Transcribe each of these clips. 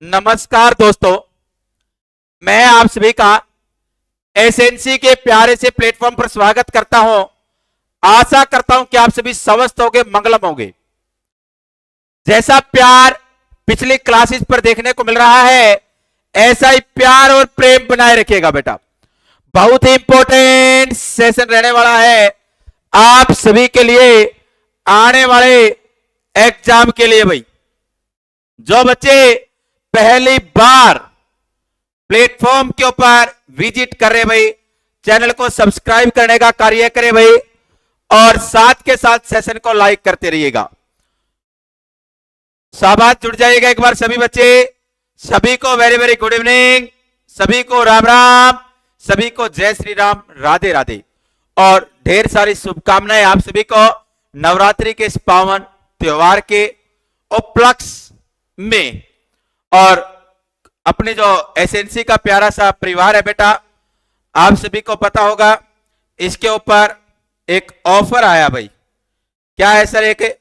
नमस्कार दोस्तों, मैं आप सभी का एसएनसी के प्यारे से प्लेटफॉर्म पर स्वागत करता हूं। आशा करता हूं कि आप सभी स्वस्थ होंगे, मंगलम होंगे। जैसा प्यार पिछली क्लासेस पर देखने को मिल रहा है, ऐसा ही प्यार और प्रेम बनाए रखिएगा बेटा। बहुत ही इंपॉर्टेंट सेशन रहने वाला है आप सभी के लिए, आने वाले एग्जाम के लिए। भाई जो बच्चे पहली बार प्लेटफॉर्म के ऊपर विजिट कर रहे भाई, चैनल को सब्सक्राइब करने का कार्य करें भाई, और साथ के साथ सेशन को लाइक करते रहिएगा। शाबाश, जुड़ जाइएगा एक बार सभी बच्चे। सभी को वेरी वेरी गुड इवनिंग, सभी को राम राम, सभी को जय श्री राम, राधे राधे, और ढेर सारी शुभकामनाएं आप सभी को नवरात्रि के इस पावन त्योहार के उपलक्ष्य में। और अपने जो एसएनसी का प्यारा सा परिवार है बेटा, आप सभी को पता होगा इसके ऊपर एक ऑफर आया भाई। क्या है सर? एक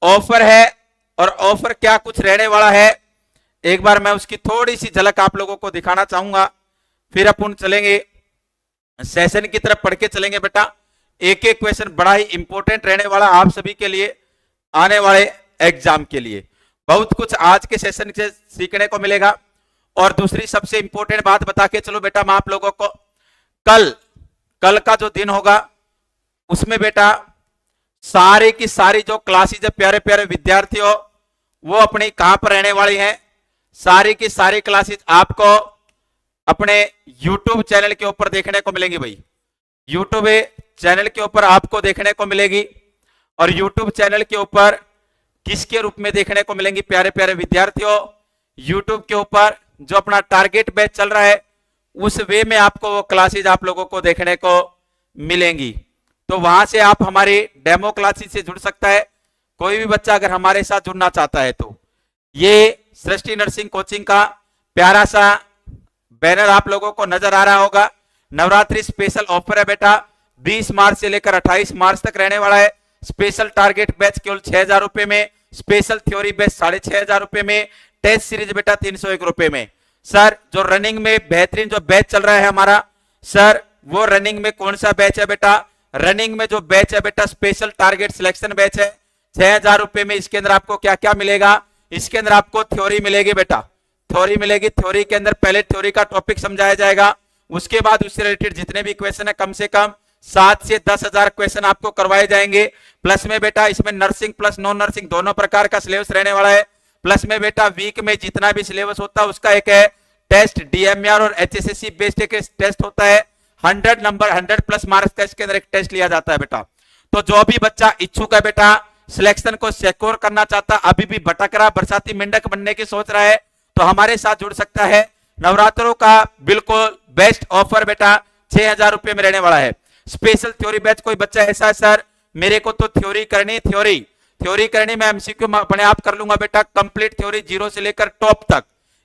ऑफर है, और ऑफर क्या कुछ रहने वाला है, एक बार मैं उसकी थोड़ी सी झलक आप लोगों को दिखाना चाहूंगा, फिर अपन चलेंगे सेशन की तरफ, पढ़ के चलेंगे बेटा। एक एक क्वेश्चन बड़ा ही इंपॉर्टेंट रहने वाला आप सभी के लिए, आने वाले एग्जाम के लिए। बहुत कुछ आज के सेशन से सीखने को मिलेगा। और दूसरी सबसे इंपॉर्टेंट बात बता के चलो बेटा मैं आप लोगों को, कल का जो दिन होगा उसमें बेटा सारी की सारी जो क्लासेज है प्यारे प्यारे विद्यार्थियों, वो अपनी कहां पर रहने वाली हैं। सारी की सारी क्लासेज आपको अपने YouTube चैनल के ऊपर देखने को मिलेंगी भाई। YouTube चैनल के ऊपर आपको देखने को मिलेगी, और YouTube चैनल के ऊपर किसके रूप में देखने को मिलेंगी प्यारे प्यारे विद्यार्थियों? YouTube के ऊपर जो अपना टारगेट बैच चल रहा है, उस वे में आपको वो क्लासेज आप लोगों को देखने को मिलेंगी। तो वहां से आप हमारे डेमो क्लासेज से जुड़ सकता है कोई भी बच्चा, अगर हमारे साथ जुड़ना चाहता है तो। ये सृष्टि नर्सिंग कोचिंग का प्यारा सा बैनर आप लोगों को नजर आ रहा होगा। नवरात्रि स्पेशल ऑफर है बेटा, 20 मार्च से लेकर 28 मार्च तक रहने वाला है। स्पेशल टारगेट बैच केवल 6,000 रुपए में, स्पेशल थ्योरी बैच 6,500 रुपए में, टेस्ट सीरीज बेटा 301 रुपए में। सर जो रनिंग में बेहतरीन जो बैच चल रहा है हमारा, सर वो रनिंग में कौन सा बैच है बेटा? रनिंग में जो बैच है बेटा स्पेशल टारगेट सिलेक्शन बैच है। 6,000 रुपए में इसके अंदर आपको क्या क्या मिलेगा? इसके अंदर आपको थ्योरी मिलेगी बेटा, थ्योरी मिलेगी। थ्योरी के अंदर पहले थ्योरी का टॉपिक समझाया जाएगा, उसके बाद उससे रिलेटेड जितने भी क्वेश्चन है, कम से कम 7 से 10,000 क्वेश्चन आपको करवाए जाएंगे। प्लस में बेटा इसमें नर्सिंग प्लस नॉन नर्सिंग दोनों प्रकार का सिलेबस रहने वाला है। प्लस में बेटा वीक में जितना भी सिलेबस होता है उसका एक है टेस्ट, डीएमआर और एचएसएससी बेस्ड एक टेस्ट होता है। 100 प्लस मार्क्स का इसके अंदर एक टेस्ट लिया जाता है बेटा। तो जो भी बच्चा इच्छुक है बेटा, सिलेक्शन को सिक्योर करना चाहता, अभी भी भटक रहा, बरसाती मेंढक बनने की सोच रहा है, तो हमारे साथ जुड़ सकता है। नवरात्रों का बिल्कुल बेस्ट ऑफर बेटा 6,000 रुपए में रहने वाला है। स्पेशल थ्योरी बैच, कोई बच्चा ऐसा है सर मेरे को तो थ्योरी करनी, थ्योरी करनी, मैं एमसीक्यू अपने आप कर लूंगा बेटा। कंप्लीट थ्योरी जीरो से लेकर टॉप तक,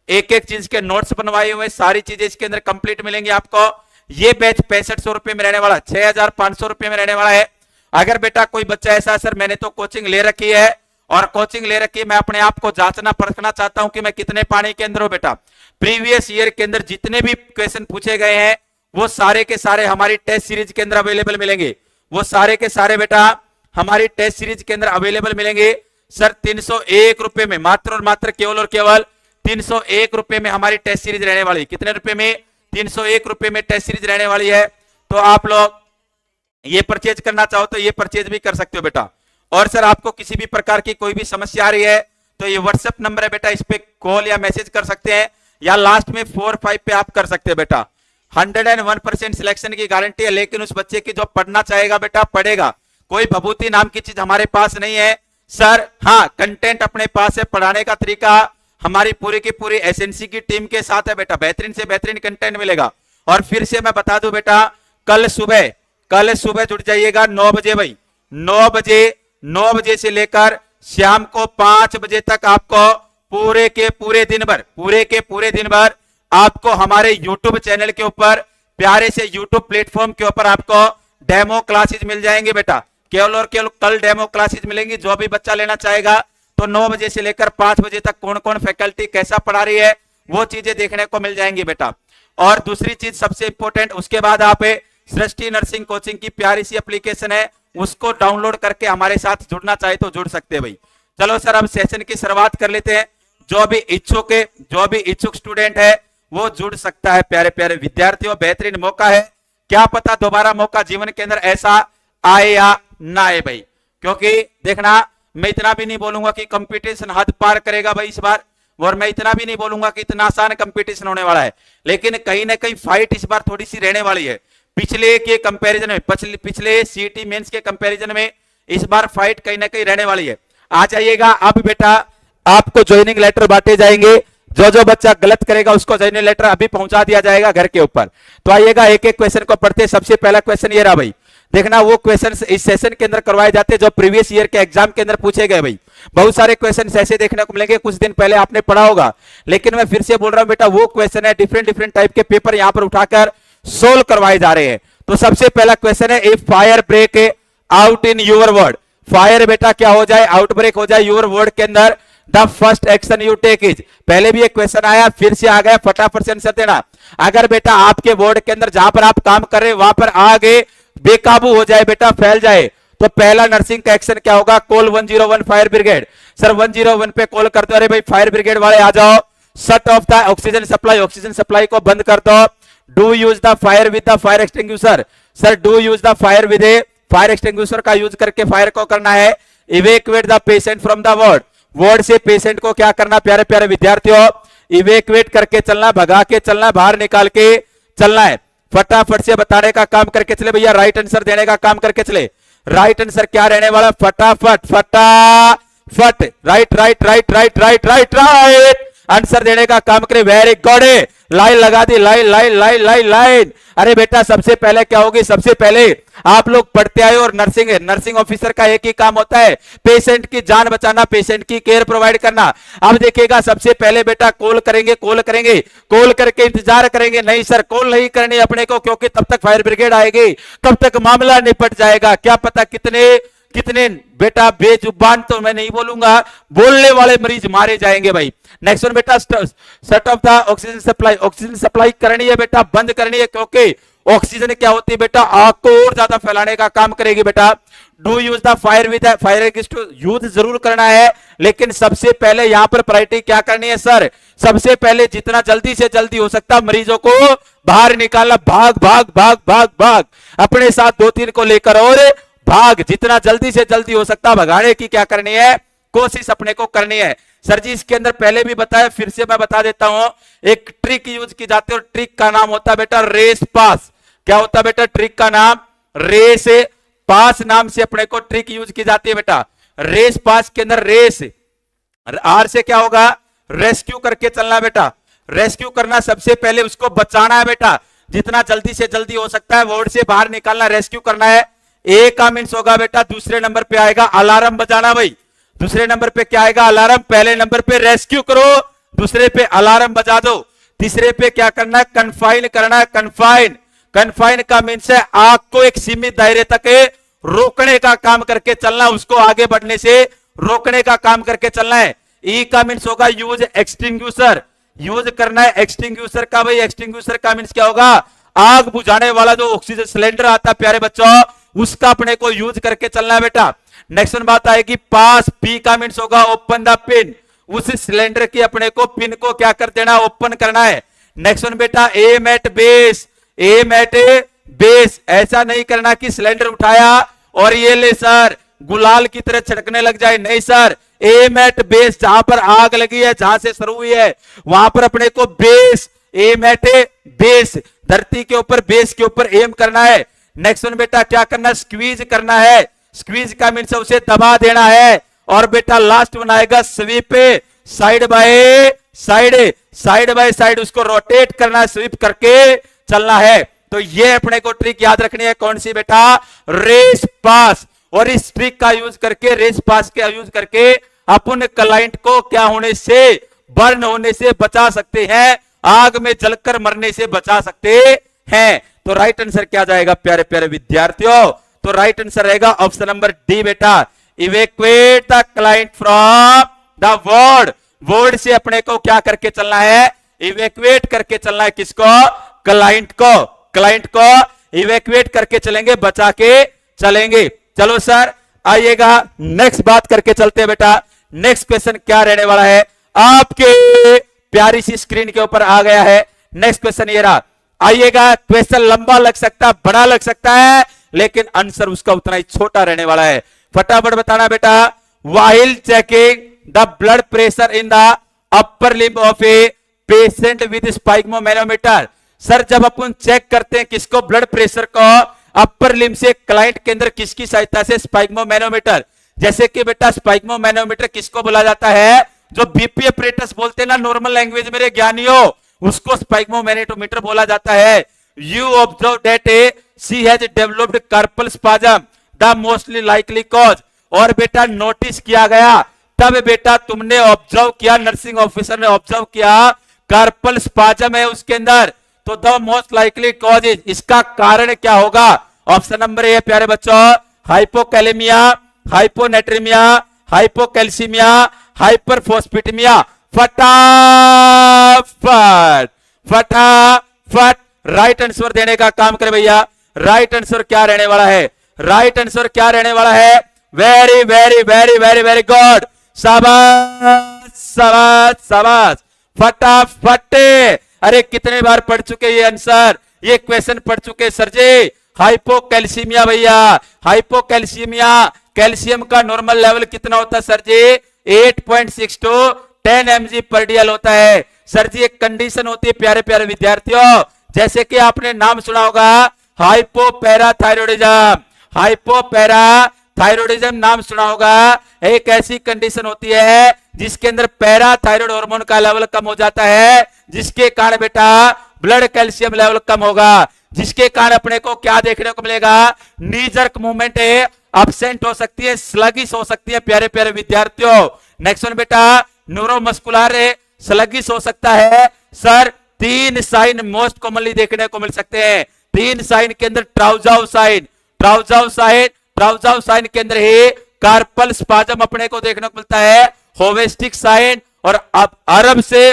एक एक चीज के नोट्स बनवाए हुए, सारी चीजें इसके अंदर कंप्लीट मिलेंगी आपको। ये बैच 6500 रुपए में रहने वाला, 6,500 रुपए में रहने वाला है। अगर बेटा कोई बच्चा ऐसा है सर मैंने तो कोचिंग ले रखी है, और कोचिंग ले रखी है, मैं अपने आप को जांचना परखना चाहता हूं कि मैं कितने पानी के अंदर हूं बेटा। प्रीवियस ईयर के अंदर जितने भी क्वेश्चन पूछे गए हैं वो सारे के सारे हमारी टेस्ट सीरीज के अंदर अवेलेबल मिलेंगे। वो सारे के सारे बेटा हमारी टेस्ट सीरीज के अंदर अवेलेबल मिलेंगे सर 301 रुपए में, मात्र और मात्र केवल और केवल 301 रुपए में हमारी टेस्ट सीरीज रहने वाली। कितने रुपए में? 301 रुपए में टेस्ट सीरीज रहने वाली है। तो आप लोग ये परचेज करना चाहो तो ये परचेज भी कर सकते हो बेटा। और सर आपको किसी भी प्रकार की कोई भी समस्या आ रही है तो ये व्हाट्सएप नंबर है बेटा, इस पे कॉल या मैसेज कर सकते हैं, या लास्ट में 4-5 पे आप कर सकते हैं बेटा। 101% सिलेक्शन की गारंटी है, लेकिन उस बच्चे की जो पढ़ना चाहेगा बेटा पढ़ेगा। कोई भभूति नाम की चीज हमारे पास नहीं है सर। हाँ, कंटेंट अपने पास है, पढ़ाने का तरीका हमारी पूरी की पूरी एसएनसी की टीम के साथ है बेटा। बेहतरीन से बेहतरीन कंटेंट मिलेगा। और फिर से मैं बता दूं बेटा, कल सुबह जुड़ जाइएगा 9 बजे भाई, 9 बजे से लेकर शाम को 5 बजे तक आपको पूरे के पूरे दिन भर आपको हमारे YouTube चैनल के ऊपर, प्यारे से YouTube प्लेटफॉर्म के ऊपर आपको डेमो क्लासेज मिल जाएंगे बेटा। केवल और केवल कल डेमो क्लासेज मिलेंगी। जो भी बच्चा लेना चाहेगा तो 9 बजे से लेकर 5 बजे तक कौन कौन फैकल्टी कैसा पढ़ा रही है वो चीजें देखने को मिल जाएंगी बेटा। और दूसरी चीज सबसे इंपॉर्टेंट, उसके बाद आप सृष्टि नर्सिंग कोचिंग की प्यारी सी एप्लीकेशन है, उसको डाउनलोड करके हमारे साथ जुड़ना चाहे तो जुड़ सकते हैं भाई। चलो सर अब सेशन की शुरुआत कर लेते हैं। जो भी इच्छुक स्टूडेंट है वो जुड़ सकता है। प्यारे प्यारे विद्यार्थियों, बेहतरीन मौका है, क्या पता दोबारा मौका जीवन के अंदर ऐसा आए या ना आए भाई। क्योंकि देखना, मैं इतना भी नहीं बोलूंगा कि कंपटीशन हद पार करेगा भाई इस बार, और मैं इतना भी नहीं बोलूंगा कि इतना आसान कंपटीशन होने वाला है, लेकिन कहीं ना कहीं फाइट इस बार थोड़ी सी रहने वाली है। पिछले के कंपैरिजन में, पिछले सीटी मेंस के कंपैरिजन में इस बार फाइट कहीं ना कहीं रहने वाली है। आ जाइएगा। अब बेटा आपको ज्वाइनिंग लेटर बांटे जाएंगे, जो जो बच्चा गलत करेगा उसको ज्वाइनिंग लेटर अभी पहुंचा दिया जाएगा घर के ऊपर। तो आइएगा एक एक क्वेश्चन को पढ़ते। सबसे पहला क्वेश्चन ये रहा भाई, देखना वो क्वेश्चन इस सेशन के अंदर करवाए जाते हैं जो प्रीवियस ईयर के एग्जाम के अंदर पूछे गए भाई। बहुत सारे क्वेश्चन ऐसे देखने को मिलेंगे, कुछ दिन पहले आपने पढ़ा होगा, लेकिन मैं फिर से बोल रहा हूं बेटा, वो क्वेश्चन है डिफरेंट टाइप के पेपर यहां पर उठाकर सोल्व करवाए जा रहे हैं। तो सबसे पहला क्वेश्चन है, if fire break out in your ward, fire बेटा क्या हो जाए, आउटब्रेक हो जाए योर वर्ड के अंदर, the first action you take is. पहले भी एक क्वेश्चन आया, फिर से आ गया, फटाफट से आंसर देना। अगर बेटा आपके वर्ड के अंदर जहां पर आप काम कर रहे हैं वहां पर आगे बेकाबू हो जाए बेटा, फैल जाए, तो पहला नर्सिंग का एक्शन क्या होगा, कॉल 101 फायर ब्रिगेड। सर 101 पे कॉल कर दो, अरे भाई फायर ब्रिगेड वाले आ जाओ। Shut off the oxygen supply, oxygen supply को बंद कर दो। Do use the fire with the fire extinguisher, sir do use the fire with a fire extinguisher का यूज करके फायर को करना है। Evacuate the patient from the ward, ward से पेशेंट को क्या करना प्यारे प्यारे विद्यार्थियों, इवेक्युएट करके चलना, भगा के चलना, बाहर निकाल के चलना है। फटाफट से बताने का काम करके चले भैया, राइट आंसर देने का काम करके चले। राइट आंसर क्या रहने वाला, फटाफट फटाफट, right right right right right right right answer देने का काम करे। वेरी गुड, लाइन लगा दी, line line line line line. अरे बेटा सबसे पहले क्या होगी, सबसे पहले आप लोग पढ़ते आए, और नर्सिंग ऑफिसर का एक ही काम होता है, पेशेंट की जान बचाना, पेशेंट की केयर प्रोवाइड करना। अब देखिएगा सबसे पहले बेटा कॉल करेंगे, कॉल करके इंतजार करेंगे। नहीं सर कॉल नहीं करनी अपने को, क्योंकि तब तक फायर ब्रिगेड आएगी, तब तक मामला निपट जाएगा। क्या पता कितने बेटा बेजुबान तो मैं नहीं बोलूंगा, बोलने वाले मरीज मारे जाएंगे भाई। नेक्स्ट वन बेटा, shut off the oxygen supply, oxygen supply करनी है बेटा, बंद करनी है, क्योंकि ऑक्सीजन क्या होती है बेटा, आग को और ज्यादा फैलाने का काम करेगी बेटा। Do use the fire with fire extinguisher, use जरूर करना है, लेकिन सबसे पहले यहां पर प्रायोरिटी क्या करनी है सर, सबसे पहले जितना जल्दी से जल्दी हो सकता मरीजों को बाहर निकालना। भाग भाग भाग भाग भाग, अपने साथ 2-3 को लेकर और भाग, जितना जल्दी से जल्दी हो सकता भगाने की क्या करनी है, कोशिश अपने को करनी है। सर जी इसके अंदर पहले भी बताया, फिर से मैं बता देता हूं, एक ट्रिक यूज की जाती है, और ट्रिक का नाम होता है बेटा रेस पास। क्या होता है बेटा, ट्रिक का नाम रेस पास नाम से अपने को ट्रिक यूज की जाती है बेटा। रेस पास के अंदर रेस, आर से क्या होगा, रेस्क्यू करके चलना बेटा, रेस्क्यू करना, सबसे पहले उसको बचाना है बेटा, जितना जल्दी से जल्दी हो सकता है वार्ड से बाहर निकालना, रेस्क्यू करना है। ए का मीन्स होगा बेटा, दूसरे नंबर पे आएगा अलार्म बजाना भाई। दूसरे नंबर पे क्या आएगा, अलार्म। पहले नंबर पे रेस्क्यू करो, दूसरे पे अलार्म बजा दो, तीसरे पे क्या करना है, कन्फाइन करना है। कन्फाइन का मीन्स है आग को एक सीमित दायरे तक रोकने का काम करके चलना, उसको आगे बढ़ने से रोकने का काम करके चलना है। ई का मीन्स होगा यूज एक्सटिंग्विशर, यूज करना है एक्सटिंग्विशर का भाई। एक्सटिंग्विशर का मीन्स क्या होगा, आग बुझाने वाला जो ऑक्सीजन सिलेंडर आता है प्यारे बच्चों, उसका अपने को यूज करके चलना है बेटा। नेक्स्ट वन बात आएगी पास, पी का मीन्स होगा ओपन द पिन, उस सिलेंडर की अपने को पिन को क्या कर देना, ओपन करना है। नेक्स्ट वन बेटा aim at base, aim at base, ऐसा नहीं करना कि सिलेंडर उठाया और ये ले सर गुलाल की तरह छिड़कने लग जाए, नहीं सर, एम एट बेस, जहां पर आग लगी है, जहां से शुरू हुई है वहां पर अपने को बेस, एम एट बेस, धरती के ऊपर बेस के ऊपर एम करना है। नेक्स्ट वन बेटा क्या करना है, स्क्वीज करना है, स्क्वीज का मीन्स उसे दबा देना है। और बेटा लास्ट बनाएगा sweep, side by side, side by side उसको रोटेट करना है, स्वीप करके चलना है। तो ये अपने को ट्रिक याद रखनी है, कौन सी बेटा, रेस पास। और इस ट्रिक का यूज करके, रेस पास का यूज करके अपन क्लाइंट को क्या होने से, बर्न होने से बचा सकते हैं, आग में जलकर मरने से बचा सकते हैं। तो राइट आंसर क्या जाएगा प्यारे प्यारे विद्यार्थियों, तो राइट आंसर रहेगा ऑप्शन नंबर डी बेटा, evacuate the client from the ward, ward से अपने को क्या करके चलना है, इवेक्वेट करके चलना है, किसको, क्लाइंट को, क्लाइंट को इवेक्वेट करके चलेंगे, बचा के चलेंगे। चलो सर आइएगा नेक्स्ट बात करके चलते हैं बेटा। नेक्स्ट क्वेश्चन क्या रहने वाला है, आपके प्यारी सी स्क्रीन के ऊपर आ गया है। नेक्स्ट क्वेश्चन ये रहा, आइएगा। क्वेश्चन लंबा लग सकता है, बड़ा लग सकता है, लेकिन आंसर उसका उतना ही छोटा रहने वाला है। फटाफट बताना बेटा। While checking the blood pressure in the upper limb of a patient with sphygmomanometer, sir जब अपन चेक करते हैं किसको, ब्लड प्रेशर को अपर लिम्ब से क्लाइंट के अंदर किसकी सहायता से, स्पाइगमोमैनोमीटर। जैसे कि बेटा स्पाइगमोमैनोमीटर किसको बोला जाता है, जो बीपी अपरेटस बोलते हैं ना नॉर्मल लैंग्वेज मेरे ज्ञानियों, उसको स्पाइगमोमैनोमीटर बोला जाता है। You observe that she has developed carpal spasm the mostly likely cause, और बेटा नोटिस किया गया, तब बेटा तुमने ऑब्जर्व किया, नर्सिंग ऑफिसर ने ऑब्जर्व किया कार्पल स्पाज्म है उसके अंदर, तो the most likely cause is, इसका कारण क्या होगा। ऑप्शन नंबर ए प्यारे बच्चों, हाइपोकैलेमिया, हाइपोनेट्रीमिया, हाइपोकैल्सीमिया, हाइपरफॉस्फेटेमिया। फटाफट फटाफट राइट आंसर देने का काम करे भैया। राइट आंसर क्या रहने वाला है, राइट आंसर क्या रहने वाला है, very very very very very good, शाबाश शाबाश शाबाश, फटाफट। अरे कितने बार पढ़ चुके ये आंसर, ये क्वेश्चन पढ़ चुके सर जी। हाइपोकैल्सीमिया भैया, हाइपोकैल्सीमिया, कैल्शियम का नॉर्मल लेवल कितना होता है सर जी, 8.6 to 10 mg पर DL होता है सर जी। एक कंडीशन होती है प्यारे प्यारे विद्यार्थियों, जैसे कि आपने नाम सुना होगा हाइपोपैराथायरॉयडिज्म, हाइपोपैराथायरॉयडिज्म नाम सुना होगा। एक ऐसी कंडीशन होती है जिसके अंदर पैराथायरॉयड हार्मोन का लेवल कम हो जाता है, जिसके कारण बेटा ब्लड कैल्शियम लेवल कम होगा, जिसके कारण अपने को क्या देखने को मिलेगा, नी जर्क मूवमेंट अब्सेंट हो सकती है, स्लगिश हो सकती है प्यारे प्यारे विद्यार्थियों। नेक्स्ट वन बेटा, न्यूरोमस्कुलर स्लगिश हो सकता है सर। 3 साइन मोस्ट कॉमनली देखने को मिल सकते हैं। 3 साइन के अंदर ट्राउजाउ साइन, ट्राउजाउ साइन, ट्राउजाउ साइन के अंदर ही कार्पल स्पाज्म अपने को देखने को मिलता है, होवेस्टिक साइन, और अब अरब से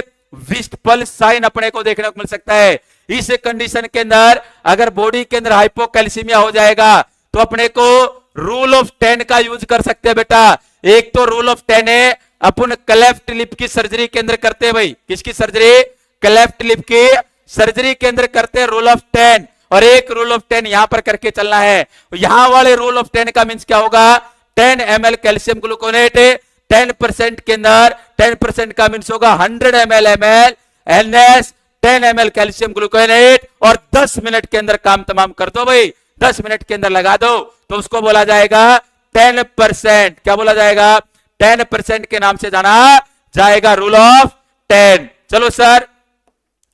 विस्टपल साइन अपने को देखने को मिल सकता है। इस कंडीशन के अंदर अगर बॉडी के अंदर हाइपोकैल्सीमिया हो जाएगा तो अपने को रूल ऑफ 10 का यूज कर सकते हैं बेटा। एक तो रूल ऑफ 10 है अपन क्लेफ्ट लिप की सर्जरी के अंदर करते हैं भाई, किसकी सर्जरी, क्लेफ्ट लिप की सर्जरी के अंदर करते हैं रूल ऑफ 10, और एक रूल ऑफ 10 यहां पर करके चलना है। यहां वाले रूल ऑफ 10 का मींस क्या होगा, 10 ml कैल्शियम ग्लूकोनेट 10% के अंदर, 10% का मींस होगा 100 ml NS 10 ml calcium gluconate, और 10 मिनट के अंदर काम तमाम कर दो भाई, 10 मिनट के अंदर लगा दो, तो उसको बोला जाएगा 10%। क्या बोला जाएगा, 10% के नाम से जाना जाएगा रूल ऑफ 10। चलो सर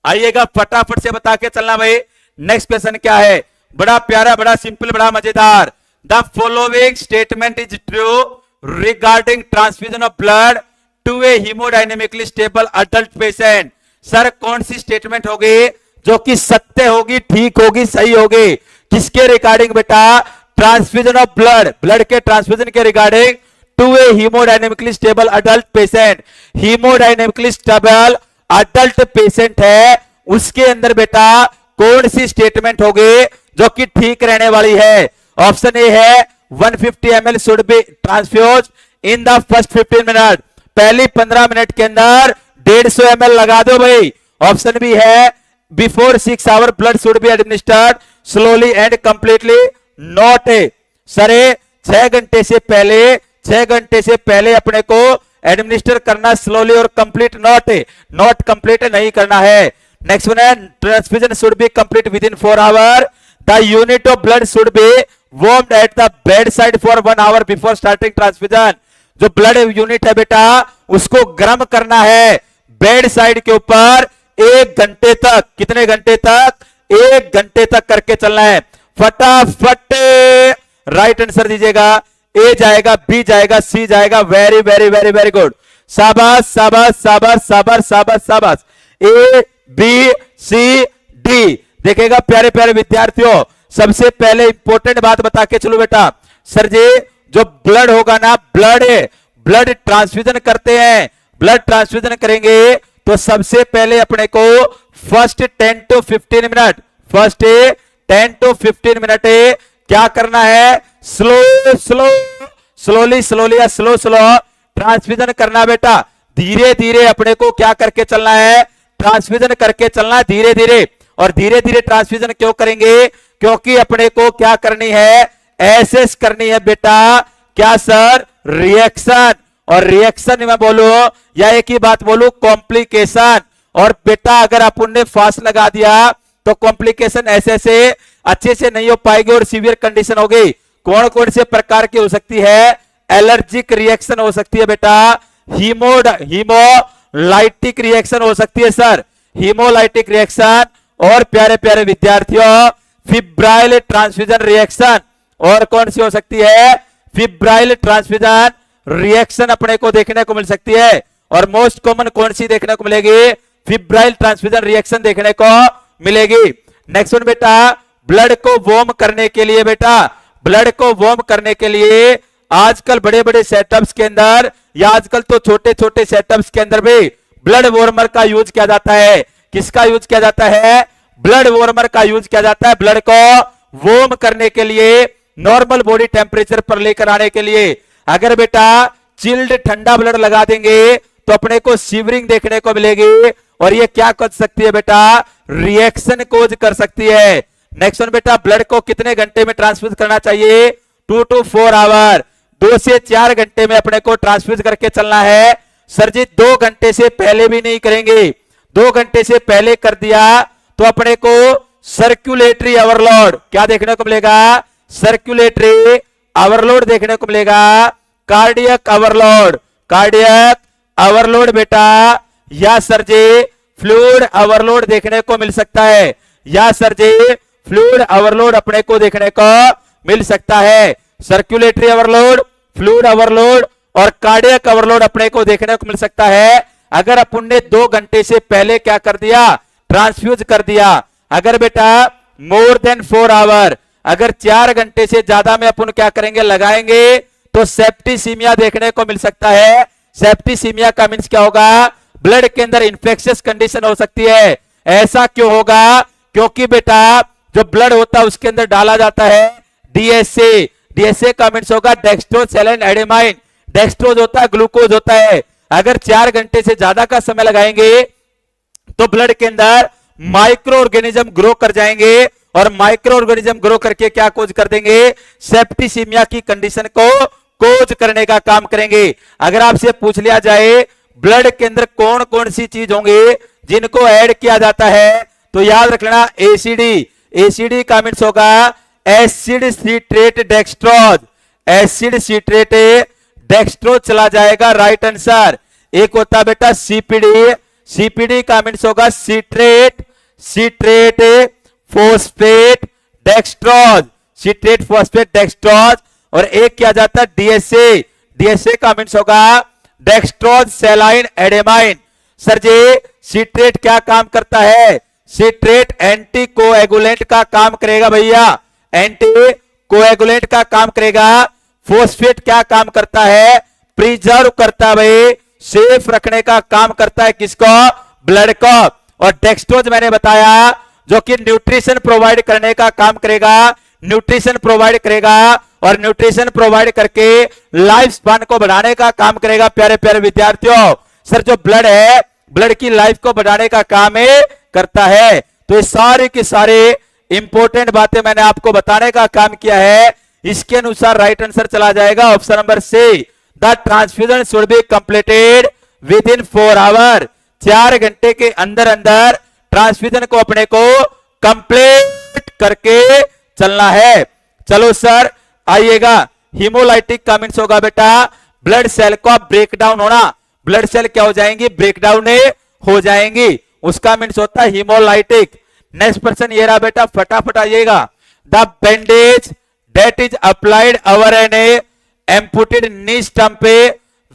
आइएगा फटाफट से बता के चलना भाई। नेक्स्ट क्वेश्चन क्या है, बड़ा प्यारा, बड़ा सिंपल, बड़ा मजेदार। The following statement is true regarding transfusion of blood to a hemodynamically stable adult patient. Sir कौन सी स्टेटमेंट होगी जो कि सत्य होगी, ठीक होगी, सही होगी, किसके रिगार्डिंग बेटा, ट्रांसफ्यूजन ऑफ ब्लड, ब्लड के ट्रांसफ्यूजन के regarding to a hemodynamically stable adult patient. Hemodynamically stable adult patient है, उसके अंदर बेटा कौन सी स्टेटमेंट होगी जो कि ठीक रहने वाली है। ऑप्शन ए है 150 ml should be transfuse in the first 15 minute, पहली 15 मिनट के अंदर 150 ml लगा दो भाई। ऑप्शन बी है before 6 hour blood should be administered slowly and completely, not a sir 6 घंटे से पहले, 6 घंटे से पहले अपने को एडमिनिस्टर करना स्लोली और complete, not a, not complete नहीं करना है। नेक्स्ट वन है transfusion should be complete within 4 hour, the unit of blood should be warmed at the bed side for 1 hour before starting transfusion. जो blood unit है बेटा उसको गर्म करना है बेड साइड के ऊपर 1 घंटे तक, कितने घंटे तक, 1 घंटे तक करके चलना है। फटाफट राइट आंसर दीजिएगा, ए जाएगा, बी जाएगा, सी जाएगा, very very very very good, शाबाश शाबाश शाबाश शाबाश शाबाश शाबाश, ए बी सी डी। देखिएगा प्यारे प्यारे विद्यार्थियों, सबसे पहले इंपॉर्टेंट बात बता के चलो बेटा, सर जी जो ब्लड होगा ना, ब्लड ट्रांसफ्यूजन करते हैं, ब्लड ट्रांसफ्यूजन करेंगे तो सबसे पहले अपने को first 10 to 15 minute, first 10 to 15 minute क्या करना है, स्लोली स्लो ट्रांसफ्यूजन करना बेटा। धीरे धीरे अपने को क्या करके चलना है, ट्रांसफ्यूजन करके चलना है धीरे धीरे। और धीरे धीरे ट्रांसफ्यूजन क्यों करेंगे, क्योंकि अपने को क्या करनी है, एसेस करनी है बेटा। क्या सर, रिएक्शन। और रिएक्शन में बोलो या एक ही बात बोलू, कॉम्प्लिकेशन। और बेटा अगर अपन ने फास्ट लगा दिया तो कॉम्प्लिकेशन ऐसे से अच्छे से नहीं हो पाएगी और सीवियर कंडीशन होगी। कौन कौन से प्रकार की हो सकती है, एलर्जिक रिएक्शन हो सकती है बेटा, हीमोलाइटिक रिएक्शन हो सकती है सर, हीमोलाइटिक रिएक्शन। और प्यारे प्यारे विद्यार्थियों, फिब्राइल ट्रांसफ्यूजन रिएक्शन। और कौन सी हो सकती है, फिब्राइल ट्रांसफ्यूजन रिएक्शन अपने को देखने को मिल सकती है। और मोस्ट कॉमन कौन सी देखने को मिलेगी, फिब्राइल ट्रांसफ्यूजन रिएक्शन देखने को मिलेगी। नेक्स्ट वन बेटा, ब्लड को वार्म करने के लिए बेटा, ब्लड को वार्म करने के लिए आजकल बड़े बड़े सेटअप्स के अंदर या आजकल तो छोटे छोटे सेटअप्स के अंदर भी ब्लड वार्मर का यूज किया जाता है। किसका यूज किया जाता है, ब्लड वार्मर का यूज किया जाता है, ब्लड को वार्म करने के लिए, नॉर्मल बॉडी टेम्परेचर पर लेकर आने के लिए। अगर बेटा चिल्ड ठंडा ब्लड लगा देंगे तो अपने को शिवरिंग देखने को मिलेगी और ये क्या कर सकती है बेटा, रिएक्शन कोज कर सकती है। नेक्स्ट वन बेटा, ब्लड को कितने घंटे में ट्रांसफ्यूज करना चाहिए, 2 to 4 आवर, 2 से 4 घंटे में अपने को ट्रांसफ्यूज करके चलना है। सर जी 2 घंटे से पहले भी नहीं करेंगे, 2 घंटे से पहले कर दिया तो अपने को सर्कुलेटरी ओवरलोड क्या देखने को मिलेगा, सर्कुलेटरी ओवरलोड देखने को मिलेगा, कार्डियक ओवरलोड बेटा, या सर जी फ्लूइड ओवरलोड देखने को मिल सकता है, या सर जी फ्लूइड ओवरलोड अपने को देखने को मिल सकता है। सर्कुलेटरी ओवरलोड, फ्लूइड ओवरलोड और कार्डियक ओवरलोड अपने को देखने को मिल सकता है अगर अपन ने 2 घंटे से पहले क्या कर दिया, ट्रांसफ्यूज कर दिया। अगर बेटा मोर देन 4 आवर, अगर 4 घंटे से ज्यादा में अपन क्या करेंगे, लगाएंगे तो सेप्टिसीमिया देखने को मिल सकता है। सेप्टिसीमिया का मींस क्या होगा, ब्लड के अंदर इंफेक्शियस कंडीशन हो सकती है। ऐसा क्यों होगा, क्योंकि बेटा जो ब्लड होता है उसके अंदर डाला जाता है डीएसए, डीएसए का मींस होगा डेक्स्ट्रोसेलेन एडेमाइन, डेक्स्ट्रोज होता है, ग्लूकोज होता है। अगर 4 घंटे से ज्यादा का समय लगाएंगे तो ब्लड के अंदर माइक्रो ऑर्गेनिज्म ग्रो कर जाएंगे और माइक्रो ऑर्गेनिज्म ग्रो करके क्या कोज कर देंगे, सेप्टिसीमिया की कंडीशन को कोज करने का काम करेंगे। अगर आपसे पूछ लिया जाए ब्लड के अंदर कौन कौन सी चीज होंगे जिनको ऐड किया जाता है, तो याद रख लेना एसीडी, एसीडी का मींस होगा acid citrate dextrose, acid citrate dextrose चला जाएगा, राइट आंसर। एक होता है बेटा सीपीडी, सीपीडी का मींस होगा citrate, citrate phosphate dextrose, citrate phosphate dextrose. और एक किया जाता है डीएसए, डीएसए का मींस होगा डेक्स्ट्रोज सेलाइन एडेमाइन। सर जी सिट्रेट क्या काम करता है, सिट्रेट एंटी कोएगुलेंट का काम करेगा भैया, एंटी कोएगुलेंट का काम करेगा। फोस्फेट क्या काम करता है, प्रिजर्व करता है भाई, सेफ रखने का काम करता है किसको, ब्लड को। और डेक्स्ट्रोज मैंने बताया जो कि न्यूट्रिशन प्रोवाइड करने का काम करेगा, न्यूट्रिशन प्रोवाइड करेगा और न्यूट्रिशन प्रोवाइड करके लाइफ स्पान को बढ़ाने का काम करेगा। प्यारे प्यारे विद्यार्थियों, सर जो ब्लड है ब्लड की लाइफ को बढ़ाने का काम करता है। तो ये सारे के सारे इंपॉर्टेंट बातें मैंने आपको बताने का काम किया है। इसके अनुसार राइट आंसर चला जाएगा option number C, the transfusion should be completed within 4 hour. 4 घंटे के अंदर अंदर ट्रांसफ्यूजन को अपने को कंप्लीट करके चलना है। चलो सर आइएगा, हीमोलाइटिक का मींस होगा बेटा ब्लड सेल का ब्रेकडाउन होना, ब्लड सेल क्या हो जाएंगी, ब्रेकडाउन हो जाएंगी, उसका मींस होता है हीमोलाइटिक। नेक्स्ट पर्सन ये रहा बेटा, फटाफट आइएगा, the bandage that is applied over an amputated knee stump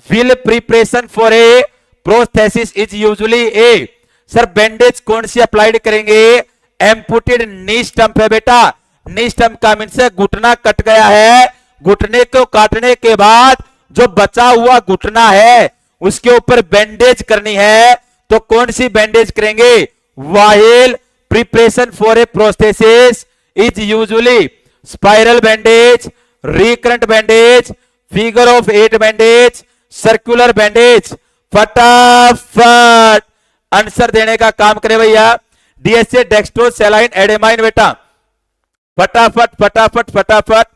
will preparation for a prosthesis is usually a. Sir bandage कौन सी अप्लाइड करेंगे, एम्पुटेड नी स्टंप है बेटा, नी स्टंप का मींस है घुटना कट गया है घुटने को काटने के बाद जो बचा हुआ घुटना है उसके ऊपर बैंडेज करनी है, तो कौन सी बैंडेज करेंगे? While preparation for a prosthesis is usually spiral bandage, recurrent bandage, figure of 8 bandage, circular bandage. फटाफट आंसर देने का काम करे भैया। डीएसए डेक्स्ट्रो सैलाइन एडेमाइन बेटा, फटाफट फटाफट फटाफट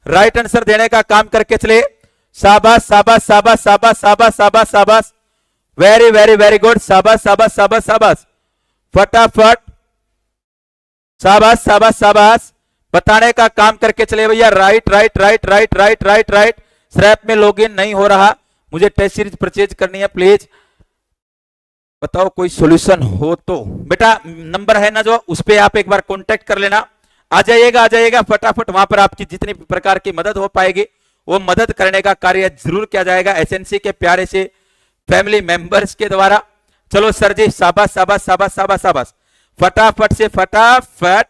राइट आंसर देने का काम करके चले। शाबाश शाबाश शाबाश शाबाश शाबाश शाबाश शाबाश, वेरी वेरी वेरी गुड, शाबाश शाबाश शाबाश शाबाश, फटाफट शाबाश शाबाश शाबाश, बताने का काम करके चले भैया। Right right right right right right right. स्रैप में लॉगिन नहीं हो रहा, मुझे टेस्ट सीरीज परचेज करनी है, प्लीज बताओ कोई सॉल्यूशन हो तो। बेटा नंबर है ना जो, उस पर आप एक बार कांटेक्ट कर लेना, आ जाइएगा फटाफट। वहां पर आपकी जितनी प्रकार की मदद हो पाएगी वो मदद करने का कार्य जरूर किया जाएगा एसएनसी के प्यारे से फैमिली मेंबर्स के द्वारा। चलो सर जी, शाबाश शाबाश शाबाश शाबाश शाबाश, फटाफट से फटाफट,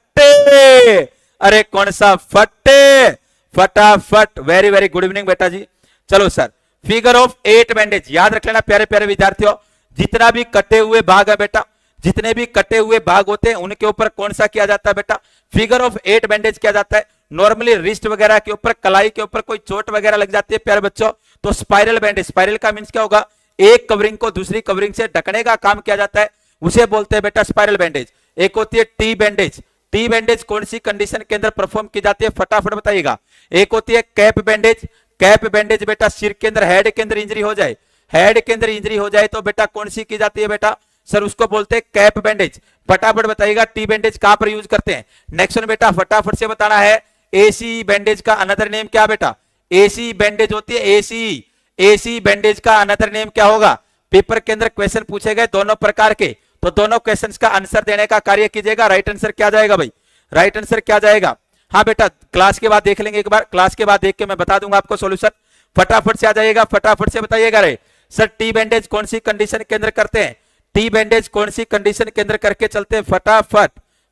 अरे कौन सा फटे, फटाफट, वेरी वेरी गुड इवनिंग बेटा जी। चलो सर, फिगर ऑफ 8 बैंडेज याद रख लेना प्यारे प्यारे विद्यार्थियों। जितना भी कटे हुए भाग है बेटा, जितने भी कटे हुए भाग होते हैं उनके ऊपर कौन सा किया जाता है बेटा? फिगर ऑफ 8 बैंडेज किया जाता है। नॉर्मली रिस्ट वगैरह के ऊपर, कलाई के ऊपर कोई चोट वगैरह लग जाती है प्यारे बच्चों, तो स्पाइरल बैंडेज, स्पाइरल का मींस क्या होगा? एक कवरिंग को दूसरी कवरिंग से ढकने का काम किया जाता है, उसे बोलते हैं बेटा स्पाइरल बैंडेज। एक होती है टी बैंडेज, टी बैंडेज कौन सी कंडीशन के अंदर परफॉर्म की जाती है फटाफट बताइएगा। एक होती है कैप बैंडेज, कैप बैंडेज बेटा सिर के अंदर, हेड के अंदर इंजरी हो जाए, हेड के अंदर इंजरी हो जाए तो बेटा कौन सी की जाती है बेटा? सर उसको बोलते हैं कैप बैंडेज। फटाफट बताइएगा टी बैंडेज कहां पर यूज करते हैं। नेक्स्ट वन बेटा फटाफट से बताना है, एसी बैंडेज का अनदर नेम क्या बेटा? एसी बैंडेज होती है एसी, एसी बैंडेज का अनदर नेम क्या होगा? पेपर के अंदर क्वेश्चन पूछे गए दोनों प्रकार के, तो दोनों क्वेश्चंस का आंसर देने का कार्य कीजिएगा। राइट आंसर क्या जाएगा भाई? राइट आंसर क्या जाएगा? हाँ बेटा क्लास के बाद देख लेंगे एक बार, क्लास के बाद देख के मैं बता दूंगा आपको सॉल्यूशन। फटाफट से आ जाइएगा, फटाफट से बताइएगा। रे सर टी बैंडेज कौन सी कंडीशन के अंदर करते हैं? टी बैंडेज कौन सी कंडीशन के अंदर करके चलते हैं? फटाफट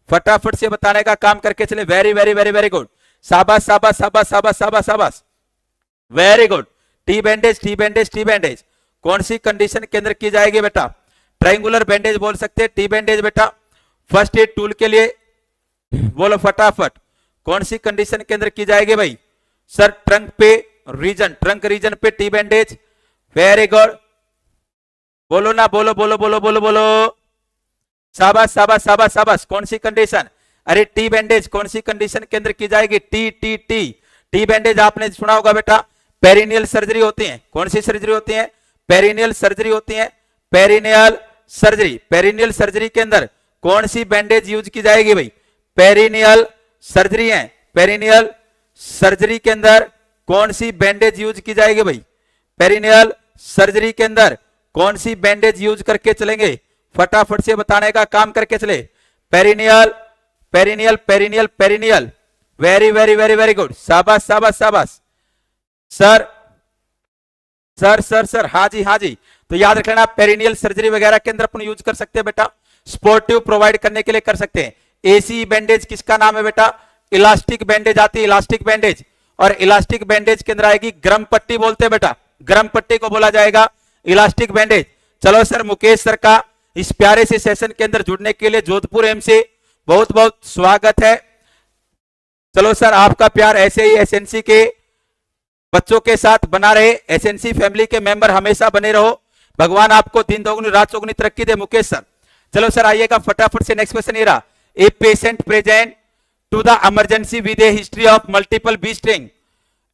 फटाफट से बताने का काम करके चले। Very very very very good, शाबाश शाबाश शाबाश शाबाश शाबाश शाबाश, very good. T bandage T bandage T bandage कौन सी कंडीशन के अंदर की जाएगी बेटा? ट्रायंगुलर बैंडेज बोल सकते हैं टी बैंडेज बेटा। फर्स्ट एड टूल के लिए बोलो फटाफट, कौन सी कंडीशन के अंदर की जाएगी भाई? सर ट्रंक पे रीजन, ट्रंक रीजन पे टी बैंडेज, वेरी गुड, बोलो ना, बोलो बोलो बोलो बोलो बोलो, शाबाश शाबाश शाबाश शाबाश। कौन सी कंडीशन? अरे टी बैंडेज कौन सी कंडीशन के अंदर की जाएगी? T T T T bandage आपने सुना होगा बेटा, पेरिनियल सर्जरी होती है। कौन सी सर्जरी होती है? पेरिनियल सर्जरी होती है, पेरिनियल सर्जरी। पेरिनियल सर्जरी के अंदर कौन सी बैंडेज यूज की जाएगी भाई? पेरिनियल सर्जरी है, पेरिनियल सर्जरी के अंदर कौन सी बैंडेज यूज की जाएगी भाई? पेरिनियल सर्जरी के अंदर कौन सी बैंडेज यूज करके चलेंगे? फटाफट से बताने का काम करके चले। Perineal perineal perineal perineal, very very very very good, शाबाश शाबाश शाबाश। सर सर सर सर, हाँ जी हाँ जी, तो याद रख लेना पेरिनियल सर्जरी वगैरह के अंदर अपन यूज कर सकते हैं बेटा, स्पोर्टिव प्रोवाइड करने के लिए कर सकते हैं। एसी बैंडेज किसका नाम है बेटा? इलास्टिक बैंडेज आती है, इलास्टिक बैंडेज। और इलास्टिक बैंडेज के अंदर आएगी गरम पट्टी बोलते हैं बेटा, गरम पट्टी को बोला जाएगा इलास्टिक बैंडेज। चलो सर, मुकेश सर का इस प्यारे से सेशन के अंदर जुड़ने के लिए जोधपुर एम से बहुत बहुत स्वागत है। चलो सर, आपका प्यार ऐसे ही एसएनसी के बच्चों के साथ बना रहे, एसएनसी फैमिली के मेंबर हमेशा बने रहो, भगवान आपको दिन दोगुनी रात चौगुनी तरक्की दे मुकेश सर। चलो सर आइएगा फटाफट से, नेक्स्ट क्वेश्चन ये रहा, a patient present to the emergency with a history of multiple bee string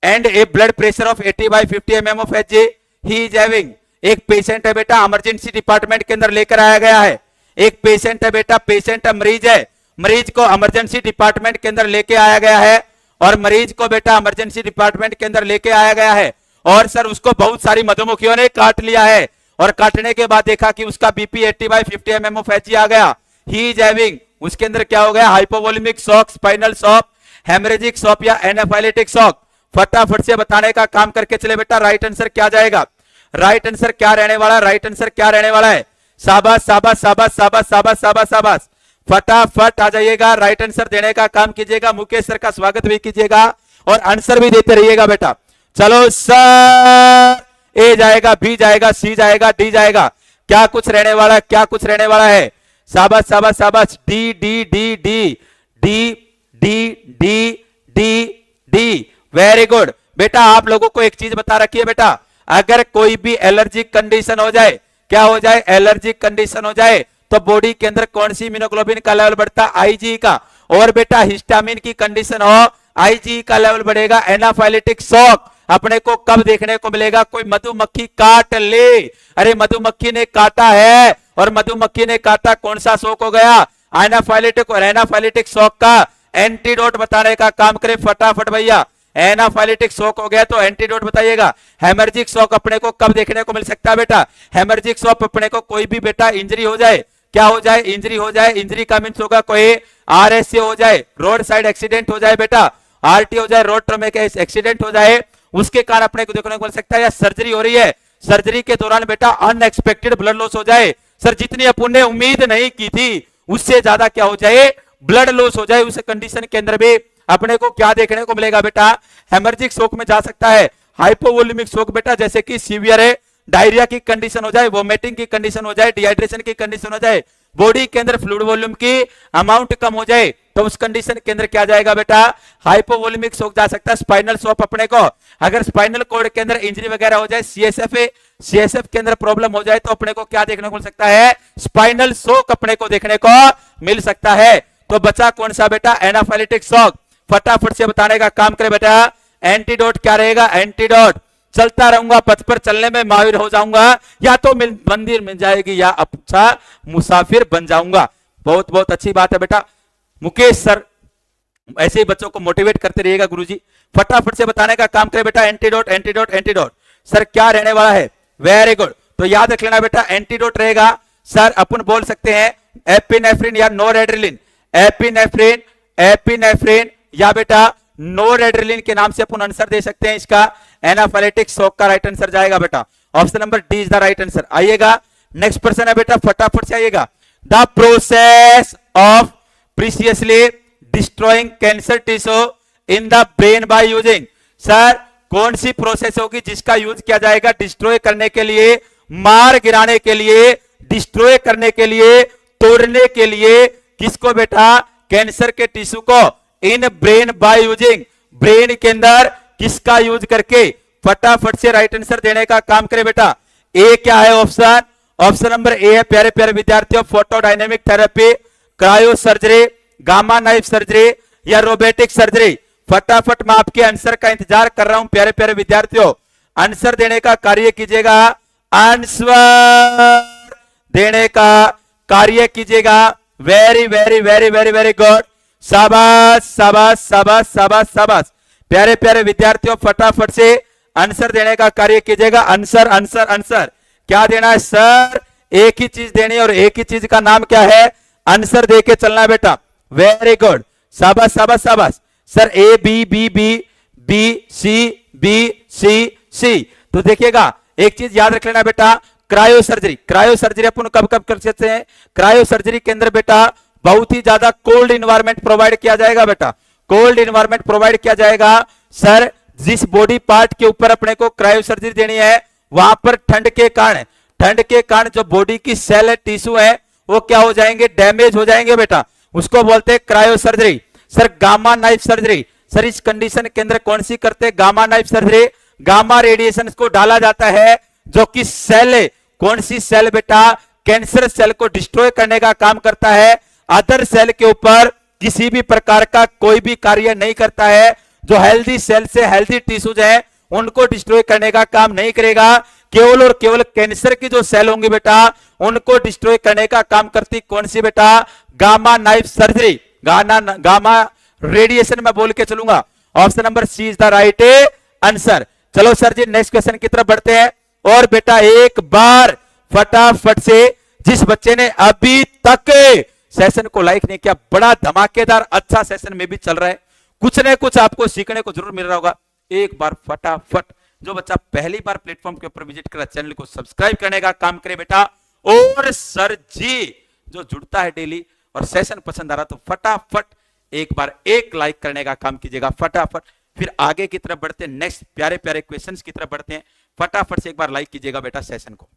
and a blood pressure of 80/50 mm of H he is having. एक पेशेंट है बेटा, इमरजेंसी डिपार्टमेंट के अंदर लेकर आया गया है। एक पेशेंट है बेटा, पेशेंट मरीज है, मरीज को इमरजेंसी डिपार्टमेंट के अंदर लेके आया गया है, और मरीज को बेटा इमरजेंसी डिपार्टमेंट के अंदर लेके आया गया है, और सर उसको बहुत सारी मधुमक्खियों ने काट लिया है, और काटने के बाद देखा कि उसका बीपी 80/50 mm ऑफ एच आ गया। ही इज हैविंग, उसके अंदर क्या हो गया? Hypovolaemic shock, spinal shock, haemorrhagic shock या एनाफाइलेटिक शॉक। फटाफट से बताने का काम करके चले बेटा, राइट आंसर क्या जाएगा? राइट आंसर क्या रहने वाला? राइट आंसर क्या रहने वाला है? शाबाश शाबाश शाबाश शाबाश शाबाश शाबाश शाबाश, फटाफट आ जाइएगा, राइट आंसर देने का काम कीजिएगा। मुकेश सर का स्वागत भी कीजिएगा, और आंसर भी देते रहिएगा बेटा। चलो सर, ए जाएगा, बी जाएगा, सी जाएगा, डी जाएगा, क्या कुछ रहने वाला है, क्या कुछ रहने वाला है। शाबाश शाबाश शाबाश। D D D D D D D D D, very good बेटा। आप लोगों को एक चीज बता रखी है बेटा, अगर कोई भी एलर्जिक कंडीशन हो जाए, क्या हो जाए, एलर्जिक कंडीशन हो जाए, तो बॉडी के अंदर कौन सी इम्यूनोग्लोबिन का लेवल बढ़ता है, आईजी का। और बेटा हिस्टामिन की कंडीशन हो, आईजी का लेवल बढ़ेगा। एनाफाइलेटिक शॉक अपने को कब देखने को मिलेगा, कोई मधुमक्खी काट ले, अरे मधुमक्खी ने काटा है और मधुमक्खी ने काटा, कौन सा शॉक हो गया, एनाफाइलेटिक। और एनाफाइलेटिक शॉक का एंटीडोट बताने का काम करे फटाफट भैया। एनाफाइलेटिक शॉक हो गया तो एंटीडोट बताइएगा। हेमर्जिक शॉक अपने को कब देखने को मिल सकता है बेटा, हेमर्जिक शॉक अपने को कोई भी बेटा इंजरी हो जाए, क्या हो जाए, इंजरी हो जाए। इंजरी का मीन्स होगा कोई आरएसए हो जाए, रोड साइड एक्सीडेंट हो जाए बेटा, आरटी हो जाए, रोड ट्रॉमेक एक्सीडेंट हो जाए, उसके कारण अपने को देखने को मिल सकता है। या सर्जरी हो रही है, सर्जरी के दौरान बेटा अनएक्सपेक्टेड ब्लड लॉस हो जाए, सर जितनी अपन ने उम्मीद नहीं की थी उससे ज्यादा क्या हो जाए, ब्लड लॉस हो जाए। उस कंडीशन के अंदर भी अपने को क्या देखने को मिलेगा बेटा, हेमर्जिक शॉक में जा सकता है। हाइपोवोल्यूमिक शॉक बेटा, जैसे कि सीवियर है, डायरिया की कंडीशन हो जाए, वोमिटिंग की कंडीशन हो जाए, डिहाइड्रेशन की कंडीशन हो जाए, बॉडी के अंदर फ्लूइड वॉल्यूम की अमाउंट कम हो जाए, तो उस कंडीशन के अंदर क्या जाएगा बेटा, हाइपोवोल्यूमिक शॉक जा सकता है। स्पाइनल शॉक अपने को, अगर स्पाइनल कॉर्ड के अंदर इंजरी वगैरह हो जाए, सीएसएफ के अंदर प्रॉब्लम हो जाए, तो अपने को क्या देखने को मिल सकता है, स्पाइनल शॉक अपने को देखने को मिल सकता है। तो बचा कौन सा बेटा, एनाफाइलेटिक शॉक। फटाफट से बताने का काम करे बेटा। एंटीडोट क्या रहेगा, एंटीडोट, चलता रहूंगा पथ पर चलने में माहिर हो जाऊंगा, या तो मंदिर मिल जाएगी या अच्छा मुसाफिर बन जाऊंगा। बहुत बहुत अच्छी बात है बेटा। मुकेश सर ऐसे ही बच्चों को मोटिवेट करते रहिएगा गुरुजी। फटाफट से बताने का काम करे बेटा। एंटीडोट एंटीडोट एंटीडोट सर क्या रहने वाला है, वेरी गुड। तो याद रख लेना बेटा, एंटीडोट रहेगा सर, अपन बोल सकते हैं एपिनेफ्रिन या नोरेड्रिलिन, एपिनेफ्रिन, एपिनेफ्रिन या बेटा नोरेड्रिलिन के नाम से अपन आंसर दे सकते हैं इसका। एनाफाइलेटिक शॉक का राइट आंसर जाएगा बेटा, option number D is the right answer. आइएगा नेक्स्ट पर्सन है बेटा, फटाफट से आइएगा। The process of precisely destroying cancer tissue in the brain by using, sir कौन सी प्रोसेस होगी जिसका यूज किया जाएगा डिस्ट्रॉय करने के लिए, मार गिराने के लिए, डिस्ट्रॉय करने के लिए, तोड़ने के लिए, किसको बेटा, कैंसर के टिश्यू को, in brain by using, brain के अंदर किसका यूज करके। फटाफट से राइट आंसर देने का काम करे बेटा। ए क्या है ऑप्शन, ऑप्शन नंबर ए है प्यारे प्यारे विद्यार्थियों, photodynamic therapy, cryo surgery, gamma knife surgery या रोबोटिक सर्जरी। फटाफट मैं आपके आंसर का इंतजार कर रहा हूं प्यारे प्यारे विद्यार्थियों, आंसर देने का कार्य कीजिएगा, आंसर देने का कार्य कीजिएगा। Very very very very very good, शाबाश शाबाश शाबाश शाबाश शाबाश। प्यारे प्यारे विद्यार्थियों फटाफट से आंसर देने का कार्य कीजिएगा। आंसर आंसर आंसर क्या देना है सर, एक ही चीज देनी है और एक ही चीज का नाम क्या है, आंसर दे के चलना है बेटा। वेरी गुड, शाबाश शाबाश शाबाश। Sir A B B B B C B C C. तो देखिएगा एक चीज याद रख लेना बेटा, क्रायो सर्जरी, क्रायो सर्जरी अपन कब कब कर सकते हैं, क्रायो सर्जरी के अंदर बेटा बहुत ही ज्यादा कोल्ड इन्वायरमेंट प्रोवाइड किया जाएगा बेटा, कोल्ड इन्वायरमेंट प्रोवाइड किया जाएगा। सर जिस बॉडी पार्ट के ऊपर अपने को क्रायो सर्जरी देनी है वहां पर ठंड के कारण जो बॉडी की सेल टिश्यू है वो क्या हो जाएंगे, डैमेज हो जाएंगे बेटा, उसको बोलते हैं cryo surgery. Sir gamma knife surgery, sir इस कंडीशन के अंदर कौन सी करते हैं, gamma knife surgery, gamma radiation को डाला जाता है जो कि सेल, कौन सी सेल बेटा, कैंसर सेल को डिस्ट्रॉय करने का काम करता है, अदर सेल के ऊपर किसी भी प्रकार का कोई भी कार्य नहीं करता है। जो हेल्दी सेल से हेल्दी टिश्यूज है उनको डिस्ट्रॉय करने का काम नहीं करेगा, केवल और केवल कैंसर की जो सेल होंगी बेटा उनको डिस्ट्रॉय करने का काम करती कौन सी बेटा, gamma knife surgery, gamma radiation में बोल के चलूंगा। Option number C is the right answer. चलो सर जी नेक्स्ट क्वेश्चन की तरफ बढ़ते हैं। और बेटा एक बार फटाफट से जिस बच्चे ने अभी तक सेशन को लाइक नहीं किया, बड़ा धमाकेदार अच्छा सेशन में भी चल रहा है, कुछ न कुछ आपको सीखने को जरूर मिल रहा होगा। एक बार फटाफट जो बच्चा पहली बार प्लेटफॉर्म के ऊपर विजिट करा चैनल को सब्सक्राइब करने का काम करे बेटा। और सर जी जो जुड़ता है डेली और सेशन पसंद आ रहा तो फटाफट एक बार एक लाइक करने का काम कीजिएगा। फटाफट फिर आगे की तरफ बढ़ते हैं, नेक्स्ट प्यारे प्यारे क्वेश्चंस की तरफ बढ़ते हैं। फटाफट से एक बार लाइक कीजिएगा बेटा सेशन को।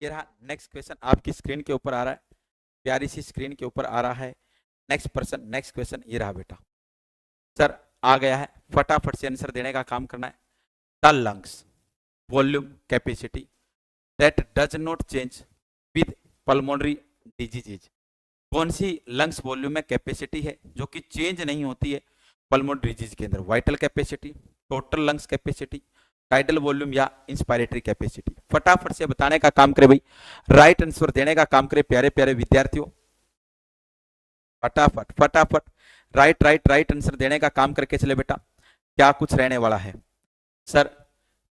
ये रहा नेक्स्ट क्वेश्चन आपकी स्क्रीन के ऊपर आ रहा है, प्यारी सी स्क्रीन के ऊपर आ रहा है। नेक्स्ट क्वेश्चन ये रहा बेटा, सर आ गया है, फटाफट से आंसर देने का काम करना है। The lungs volume capacity that does not change with pulmonary disease. कौन सी लंग्स वॉल्यूम में कैपेसिटी है जो कि चेंज नहीं होती है पल्मोनरी डिजीज के अंदर? Vital capacity, total lungs capacity, tidal volume या इंस्पायरेटरी कैपेसिटी? फटाफट से बताने का काम करे भाई, राइट आंसर देने का काम करे प्यारे प्यारे विद्यार्थियों। फटाफट फटाफट राइट आंसर देने का काम करके चले बेटा। क्या कुछ रहने वाला है सर?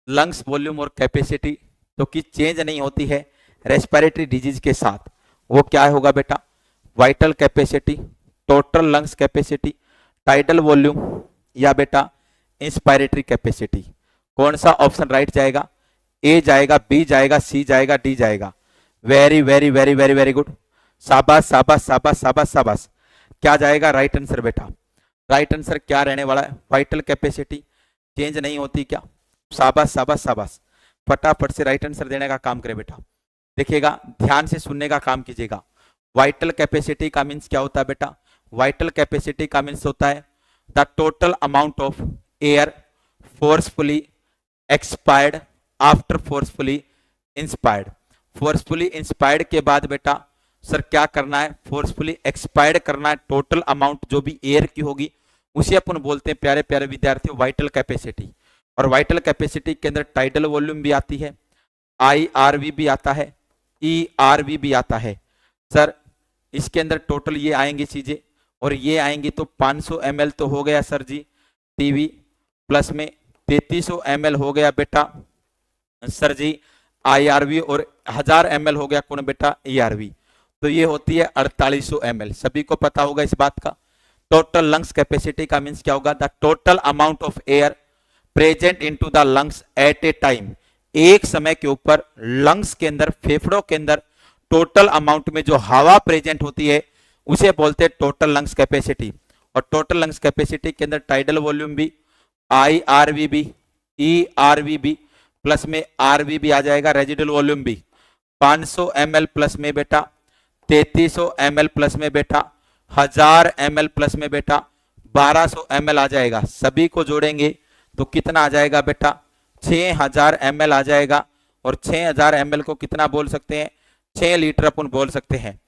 लंग्स वॉल्यूम और कैपेसिटी तो कि चेंज नहीं होती है रेस्पिरेटरी डिजीज के साथ, वो क्या होगा बेटा? Vital capacity, total lungs capacity, tidal volume या बेटा इंस्पायरेटरी कैपेसिटी? कौन सा ऑप्शन राइट जाएगा? ए जाएगा, बी जाएगा, सी जाएगा, डी जाएगा? Very very very very very good, शाबाश शाबाश शाबाश शाबाश शाबाश। क्या जाएगा राइट आंसर बेटा? राइट आंसर क्या रहने वाला है? वाइटल कैपेसिटी चेंज नहीं होती क्या? शाबाश शाबाश शाबाश, फटाफट से राइट आंसर देने का काम करे बेटा। देखिएगा, ध्यान से सुनने का काम कीजिएगा। वाइटल कैपेसिटी का मीन्स क्या होता है बेटा? वाइटल कैपेसिटी का मीन्स होता है the total amount of air forcefully expired after forcefully inspired. Forcefully inspired के बाद बेटा सर क्या करना है? फोर्सफुली एक्सपायर्ड करना है। टोटल अमाउंट जो भी एयर की होगी उसे अपन बोलते हैं प्यारे प्यारे विद्यार्थियों वाइटल कैपेसिटी। और वाइटल कैपेसिटी के अंदर टाइडल वॉल्यूम भी आती है, IRV भी आता है, ERV भी आता है। सर इसके अंदर टोटल ये आएंगी चीजें और ये आएंगी तो 500 ml तो हो गया सर जी टीवी, प्लस में 3300 ml हो गया बेटा सर जी IRV, और 1000 ml हो गया कौन बेटा? ERV। तो ये होती है 4800 ml। सभी को पता होगा इस बात का। टोटल लंग्स कैपेसिटी का मीन्स क्या होगा? The total amount of air present into the lungs at a time. एक समय के ऊपर लंग्स के अंदर, फेफड़ों के अंदर टोटल अमाउंट में जो हवा प्रेजेंट होती है उसे बोलते हैं टोटल लंग्स कैपेसिटी। और टोटल लंग्स कैपेसिटी के अंदर टाइडल वॉल्यूम भी, IRV भी, ERV भी, प्लस में RV भी आ जाएगा, रेजिडुअल वॉल्यूम भी। 500 ml प्लस में बेटा 3300 ml प्लस में बेटा 1000 ml प्लस में बेटा 1200 ml आ जाएगा। सभी को जोड़ेंगे तो कितना आ जाएगा बेटा? 6000 ml आ जाएगा। और 6000 ml को कितना बोल सकते हैं? 6 लीटर अपन बोल सकते हैं।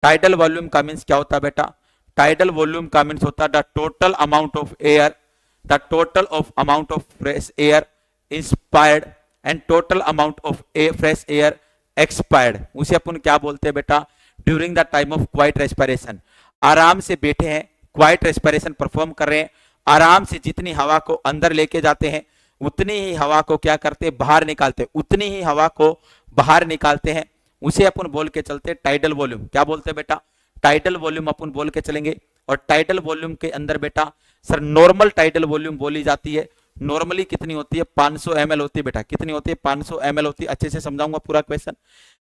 टाइडल वॉल्यूम का मीन्स क्या होता है बेटा? टाइडल वॉल्यूम का मीन्स होता है the total amount of air, the total of amount of fresh air inspired and total amount of fresh air expired. उसे अपन क्या बोलते हैं बेटा? During the time of quite respiration. आराम से बैठे हैं, क्वाइट रेस्पिरेशन परफॉर्म कर रहे हैं, आराम से जितनी हवा को अंदर लेके जाते हैं उतनी ही हवा को क्या करते हैं? बाहर निकालते हैं, उतनी ही हवा को बाहर निकालते हैं। उसे अपन बोल के चलते हैं टाइडल वॉल्यूम। क्या बोलते हैं बेटा? टाइडल वॉल्यूम अपन बोल के चलेंगे। और टाइडल वॉल्यूम के अंदर बेटा सर नॉर्मल टाइडल वॉल्यूम बोली जाती है। नॉर्मली कितनी होती है? 500 ml होती है बेटा। कितनी होती है? 500 ml होती है। अच्छे से समझाऊंगा पूरा क्वेश्चन।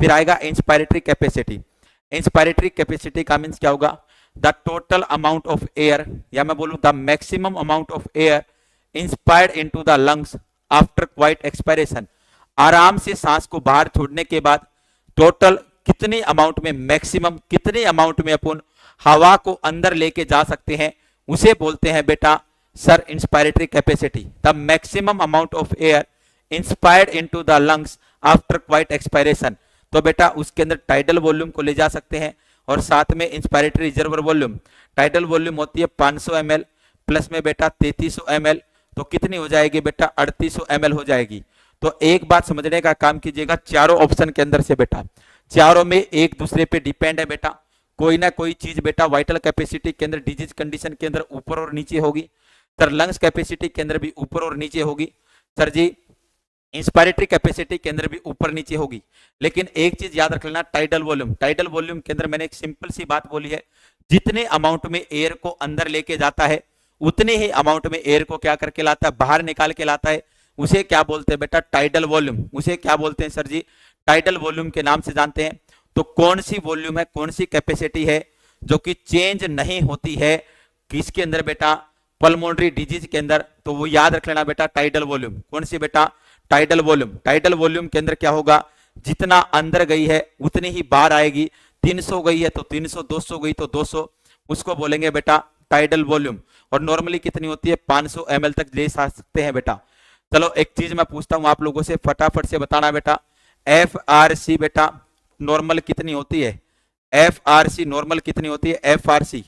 फिर आएगा इंस्पायरेटरी कैपेसिटी। इंस्पायरेटरी कैपेसिटी का मीन्स क्या होगा? The total amount of air, या मैं बोलूं the maximum amount of air inspired into the lungs after quite expiration. आराम से सांस को बाहर छोड़ने के बाद टोटल कितनी अमाउंट में, मैक्सिमम कितनी अमाउंट में अपन हवा को अंदर लेके जा सकते हैं, उसे बोलते हैं बेटा sir inspiratory capacity, the maximum amount of air inspired into the lungs after quite expiration. तो बेटा उसके अंदर टाइडल वॉल्यूम को ले जा सकते हैं और साथ में inspiratory reservoir volume. Tidal volume होती है 500 ml प्लस में बेटा 3300 ml, तो कितनी हो जाएगी बेटा 3800 ml हो जाएगी। तो एक बात समझने का काम कीजिएगा, चारों ऑप्शन के अंदर से बेटा चारों में एक दूसरे पे डिपेंड है बेटा, कोई ना कोई चीज बेटा वाइटल कैपेसिटी के अंदर डिजीज कंडीशन के अंदर ऊपर और नीचे होगी, सर लंग्स कैपेसिटी के अंदर भी ऊपर और नीचे होगी, सर जी इंस्पायरेटरी कैपेसिटी के अंदर भी ऊपर नीचे होगी। लेकिन एक चीज याद रख लेना, टाइडल वॉल्यूम, टाइडल वॉल्यूम के अंदर मैंने एक सिंपल सी बात बोली है, जितने अमाउंट में एयर को अंदर लेके जाता है उतने ही अमाउंट में एयर को क्या करके लाता है, बाहर निकाल के लाता है। उसे क्या बोलते हैं बेटा, टाइडल वॉल्यूम। उसे क्या बोलते हैं सर जी, टाइडल वॉल्यूम के नाम से जानते हैं। तो कौन सी वॉल्यूम है, कौन सी कैपेसिटी है जो कि चेंज नहीं होती है किसके अंदर बेटा, पल्मोनरी डिजीज के अंदर, तो वो याद रख लेना बेटा टाइडल वॉल्यूम। कौन सी बेटा, टाइडल वॉल्यूम। टाइडल वॉल्यूम के अंदर क्या होगा, जितना अंदर गई है उतनी ही बाहर आएगी। 300 गई है तो 300, 200 गई तो 200, उसको बोलेंगे बेटा टाइडल वॉल्यूम। और नॉर्मली कितनी होती है, 500 ml तक ले सकते हैं बेटा। चलो एक चीज मैं पूछता हूं आप लोगों से, फटाफट से बताना बेटा, FRC बेटा नॉर्मल कितनी होती है, FRC नॉर्मल कितनी होती है, FRC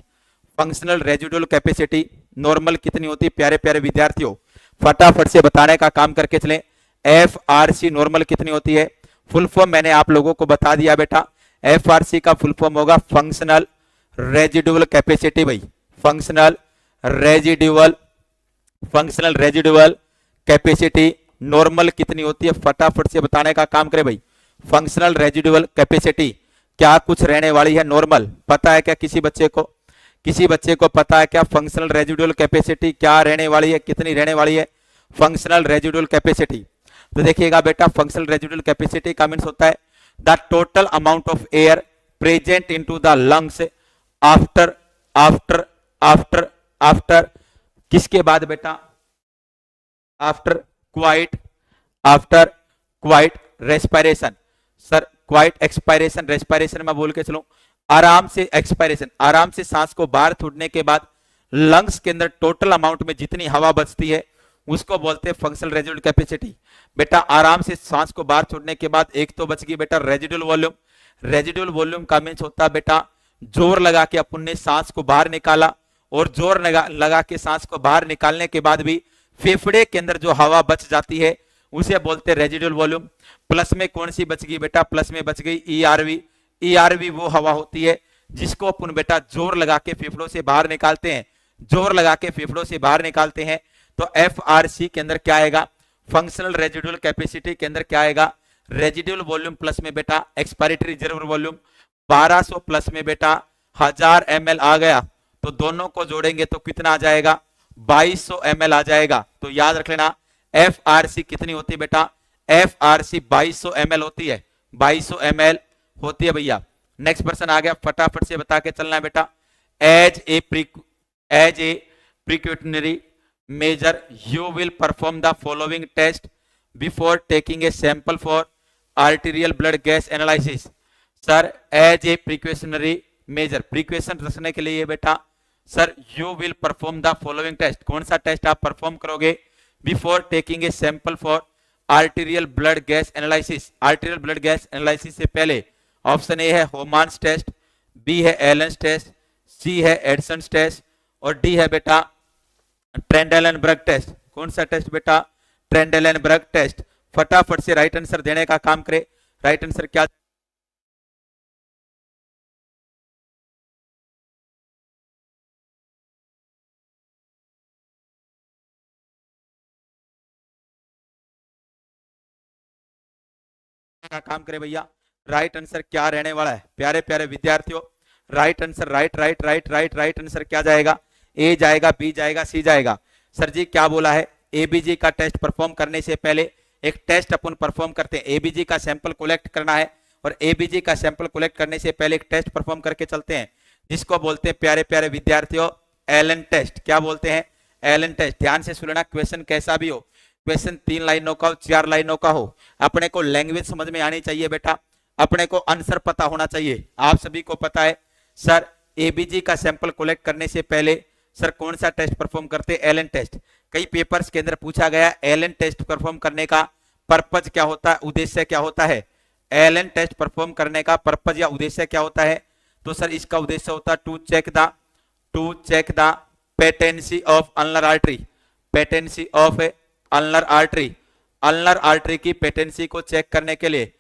functional residual capacity normal कितनी होती है प्यारे प्यारे विद्यार्थियों, फटाफट से बताने का काम करके चलें। FRC नॉर्मल कितनी होती है, फुल फॉर्म मैंने आप लोगों को बता दिया बेटा, FRC का फुल फॉर्म होगा फंक्शनल रेजिडुअल कैपेसिटी भाई, फंक्शनल रेजिडुअल कैपेसिटी नॉर्मल कितनी होती है, फटाफट से बताने का काम करे भाई। फंक्शनल रेजिडुअल कैपेसिटी क्या कुछ रहने वाली है नॉर्मल, पता है क्या किसी बच्चे को, किसी बच्चे को पता है क्या फंक्शनल रेजिडुअल कैपेसिटी क्या रहने वाली है, कितनी रहने वाली है फंक्शनल रेजिडुअल कैपेसिटी। तो देखिएगा बेटा फंक्शनल रेजिडुअल कैपेसिटी का मींस होता है the total amount of air present into the lungs after after after after किसके बाद बेटा, after quite respiration. Sir quite expiration, respiration में बोल के चलो आराम से एक्सपायरेशन, आराम से सांस को बाहर छोड़ने के बाद लंग्स के अंदर टोटल अमाउंट में जितनी हवा बचती है उसको बोलते हैं फंक्शनल रेजिडुअल कैपेसिटी। बेटा आराम से सांस को बाहर छोड़ने के बाद एक तो बच गई बेटा रेजिडुअल वॉल्यूम। रेजिडुअल वॉल्यूम का मींस होता है बेटा जोर लगा के अपन ने सांस को बाहर निकाला, और जोर लगा के सांस को बाहर निकालने के बाद भी फेफड़े के अंदर जो हवा बच जाती है उसे बोलते हैं रेजिडुअल वॉल्यूम। प्लस में कौन सी बच गई बेटा, प्लस में बच गई ERV। ERV वो हवा होती है जिसको अपन बेटा जोर लगा के फेफड़ों से बाहर निकालते हैं, जोर लगा के फेफड़ों से बाहर निकालते हैं। तो FRC के अंदर क्या आएगा, फंक्शनल रेजिडुअल कैपेसिटी के अंदर क्या आएगा, रेजिडुअल वॉल्यूम प्लस में बेटा एक्सपायरेटरी रिजर्व वॉल्यूम 1200 प्लस में बेटा 1000 ml आ गया, तो दोनों को जोड़ेंगे तो कितना आ जाएगा 2200 ml आ जाएगा। तो याद रख लेना FRC कितनी होती है बेटा, FRC 2200 ml होती है, 2200 ml होती है भैया। नेक्स्ट पर्सन आ गया, फटाफट से बता के चलना है बेटा। As a precautionary measure you will perform the following test before taking a sample for arterial blood gas analysis। Sir as a precautionary measure, precaution रखने के लिए बेटा sir you will perform the following test, कौन सा test आप perform करोगे before taking a sample for arterial blood gas analysis। arterial blood gas analysis से पहले ऑप्शन ए है होमान्स टेस्ट, बी है एलेंस टेस्ट, सी है एडसन्स टेस्ट और डी है बेटा ट्रेंडेलेनबर्ग टेस्ट। कौन सा टेस्ट बेटा, ट्रेंडेलेनबर्ग टेस्ट। फटाफट से राइट आंसर देने का काम करे। राइट आंसर क्या, का काम करे भैया, राइट आंसर क्या रहने वाला है प्यारे प्यारे विद्यार्थियों। राइट आंसर राइट आंसर क्या जाएगा, ए जाएगा, बी जाएगा, सी जाएगा। सर जी क्या बोला है, एबीजी का टेस्ट परफॉर्म करने से पहले एक टेस्ट अपन परफॉर्म करते हैं, एबीजी का सैंपल कलेक्ट करना है और एबीजी का सैंपल कलेक्ट करने से पहले एक टेस्ट परफॉर्म करके चलते हैं जिसको बोलते हैं प्यारे प्यारे विद्यार्थियों एलन टेस्ट। क्या बोलते हैं, एलन टेस्ट। ध्यान से सुनना, क्वेश्चन कैसा भी हो, क्वेश्चन 3 लाइनों का हो, 4 लाइनों का हो, अपने को लैंग्वेज समझ में आनी चाहिए बेटा, अपने को आंसर पता होना चाहिए। आप सभी को पता है सर एबीजी का सैंपल कलेक्ट करने से पहले सर कौन सा टेस्ट परफॉर्म करते हैं? Allen test. कई पेपर्स के अंदर पूछा गया एलन टेस्ट परफॉर्म करने का पर्पज क्या होता है, उद्देश्य क्या होता है? एलन टेस्ट परफॉर्म करने का पर्पज या उद्देश्य क्या होता है? तो सर इसका उद्देश्य होता है to check the patency of ulnar artery, patency of ulnar artery, ulnar artery की पेटेंसी को चेक करने के लिए।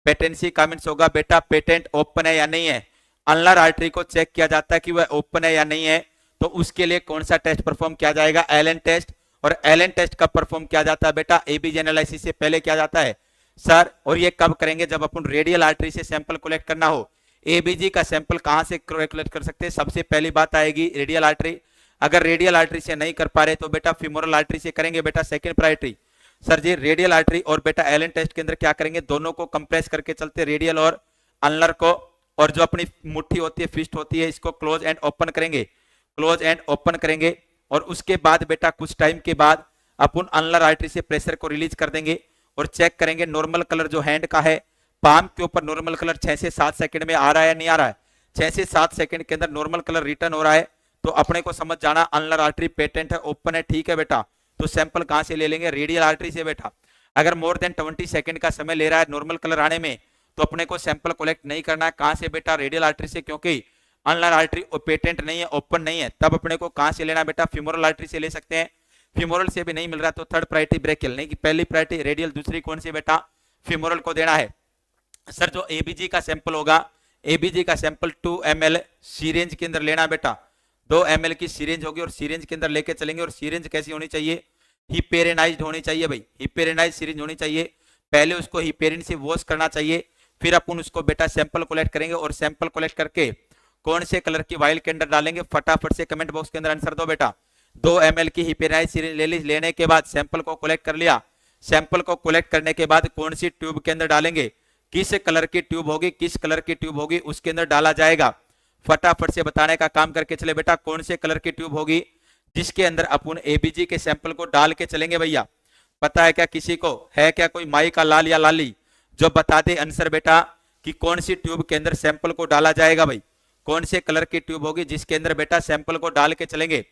पेटेंसी का मीन्स होगा बेटा पेटेंट ओपन है या नहीं है। अल्नर आर्टरी को चेक किया जाता है कि वह ओपन है या नहीं है, तो उसके लिए कौन सा टेस्ट परफॉर्म किया जाएगा? Allen test. और एलन टेस्ट कब परफॉर्म किया जाता है बेटा? एबीजी एनालिसिस से पहले किया जाता है सर। और ये कब करेंगे? जब अपन रेडियल आर्टरी से सैंपल कलेक्ट करना हो। एबीजी का सैंपल कहां से कलेक्ट कर सकते हैं? सबसे पहली बात आएगी रेडियल आर्टरी। अगर रेडियल आर्टरी से नहीं कर पा रहे तो बेटा फीमोरल आर्टरी से करेंगे बेटा, सेकंड प्रायोरिटी। सर जी रेडियल आर्टरी और बेटा एलन टेस्ट के अंदर क्या करेंगे? दोनों को कंप्रेस करके चलते, रेडियल और अल्नर को, और जो अपनी मुट्ठी होती है, फिस्ट होती है, इसको क्लोज एंड ओपन करेंगे, क्लोज एंड ओपन करेंगे। और उसके बाद बेटा कुछ टाइम के बाद अपन अल्नर आर्टरी से प्रेशर को रिलीज कर देंगे और चेक करेंगे नॉर्मल कलर जो हैंड का है, पाम के ऊपर नॉर्मल कलर 6 से 7 सेकंड में आ रहा है या नहीं आ रहा है? 6 से 7 सेकंड के अंदर नॉर्मल कलर रिटर्न हो रहा है, तो अपने को समझ जाना अल्नर आर्टरी पेटेंट है, ओपन है, ठीक है बेटा। तो सैंपल कहां से ले लेंगे? रेडियल आर्टरी से बेटा। अगर मोर देन 20 सेकंड का समय ले रहा है नॉर्मल कलर आने में, तो अपने को सैंपल कलेक्ट नहीं करना है। कहां से बेटा? रेडियल आर्टरी से, क्योंकि अल्नर आर्टरी पेटेंट नहीं है, ओपन नहीं है। तब अपने को कहां से लेना बेटा? फीमोरल आर्टरी से ले सकते हैं। फीमोरल से भी नहीं मिल रहा तो थर्ड प्रायोरिटी ब्रेकियल, नहीं कि पहली प्रायोरिटी रेडियल, दूसरी कौन सी बेटा? फीमोरल को देना है। सर जो एबीजी का सैंपल होगा, एबीजी का सैंपल 2 ml सीरेंज के अंदर लेना बेटा। 2 ml की सीरेंज होगी और सीरेंज के अंदर लेके चलेंगे। और सीरेंज कैसी होनी चाहिए? हिपेरेनाइज्ड होनी चाहिए भाई, हिपेरेनाइज्ड सीरेंज होनी चाहिए। पहले उसको हिपेरिन से वॉश करना चाहिए, फिर अपन उसको बेटा सैंपल कलेक्ट करेंगे। और सैंपल कलेक्ट करके कौन से कलर की वाइल के अंदर डालेंगे? फटाफट से कमेंट बॉक्स के अंदर आंसर दो बेटा। 2 ml की हिपेरेनाइज्ड सीरेंज ले ली, लेने के बाद सैंपल को कलेक्ट कर लिया। सैंपल को कलेक्ट करने के बाद कौन सी ट्यूब के अंदर डालेंगे? किस कलर की ट्यूब होगी, किस कलर की ट्यूब होगी उसके अंदर डाला जाएगा। फटाफट से बताने का काम करके चले बेटा, कौन से कलर की ट्यूब होगी जिसके अंदर अपन एबीजी के सैंपल को डाल के चलेंगे भैया? पता है क्या किसी को? है क्या कोई माई का लाल या लाली जो बता दे आंसर बेटा कि कौन सी ट्यूब के अंदर सैंपल को डाला जाएगा भाई? कौन से कलर की ट्यूब होगी जिसके अंदर बेटा सैंपल को डाल के चलेंगे?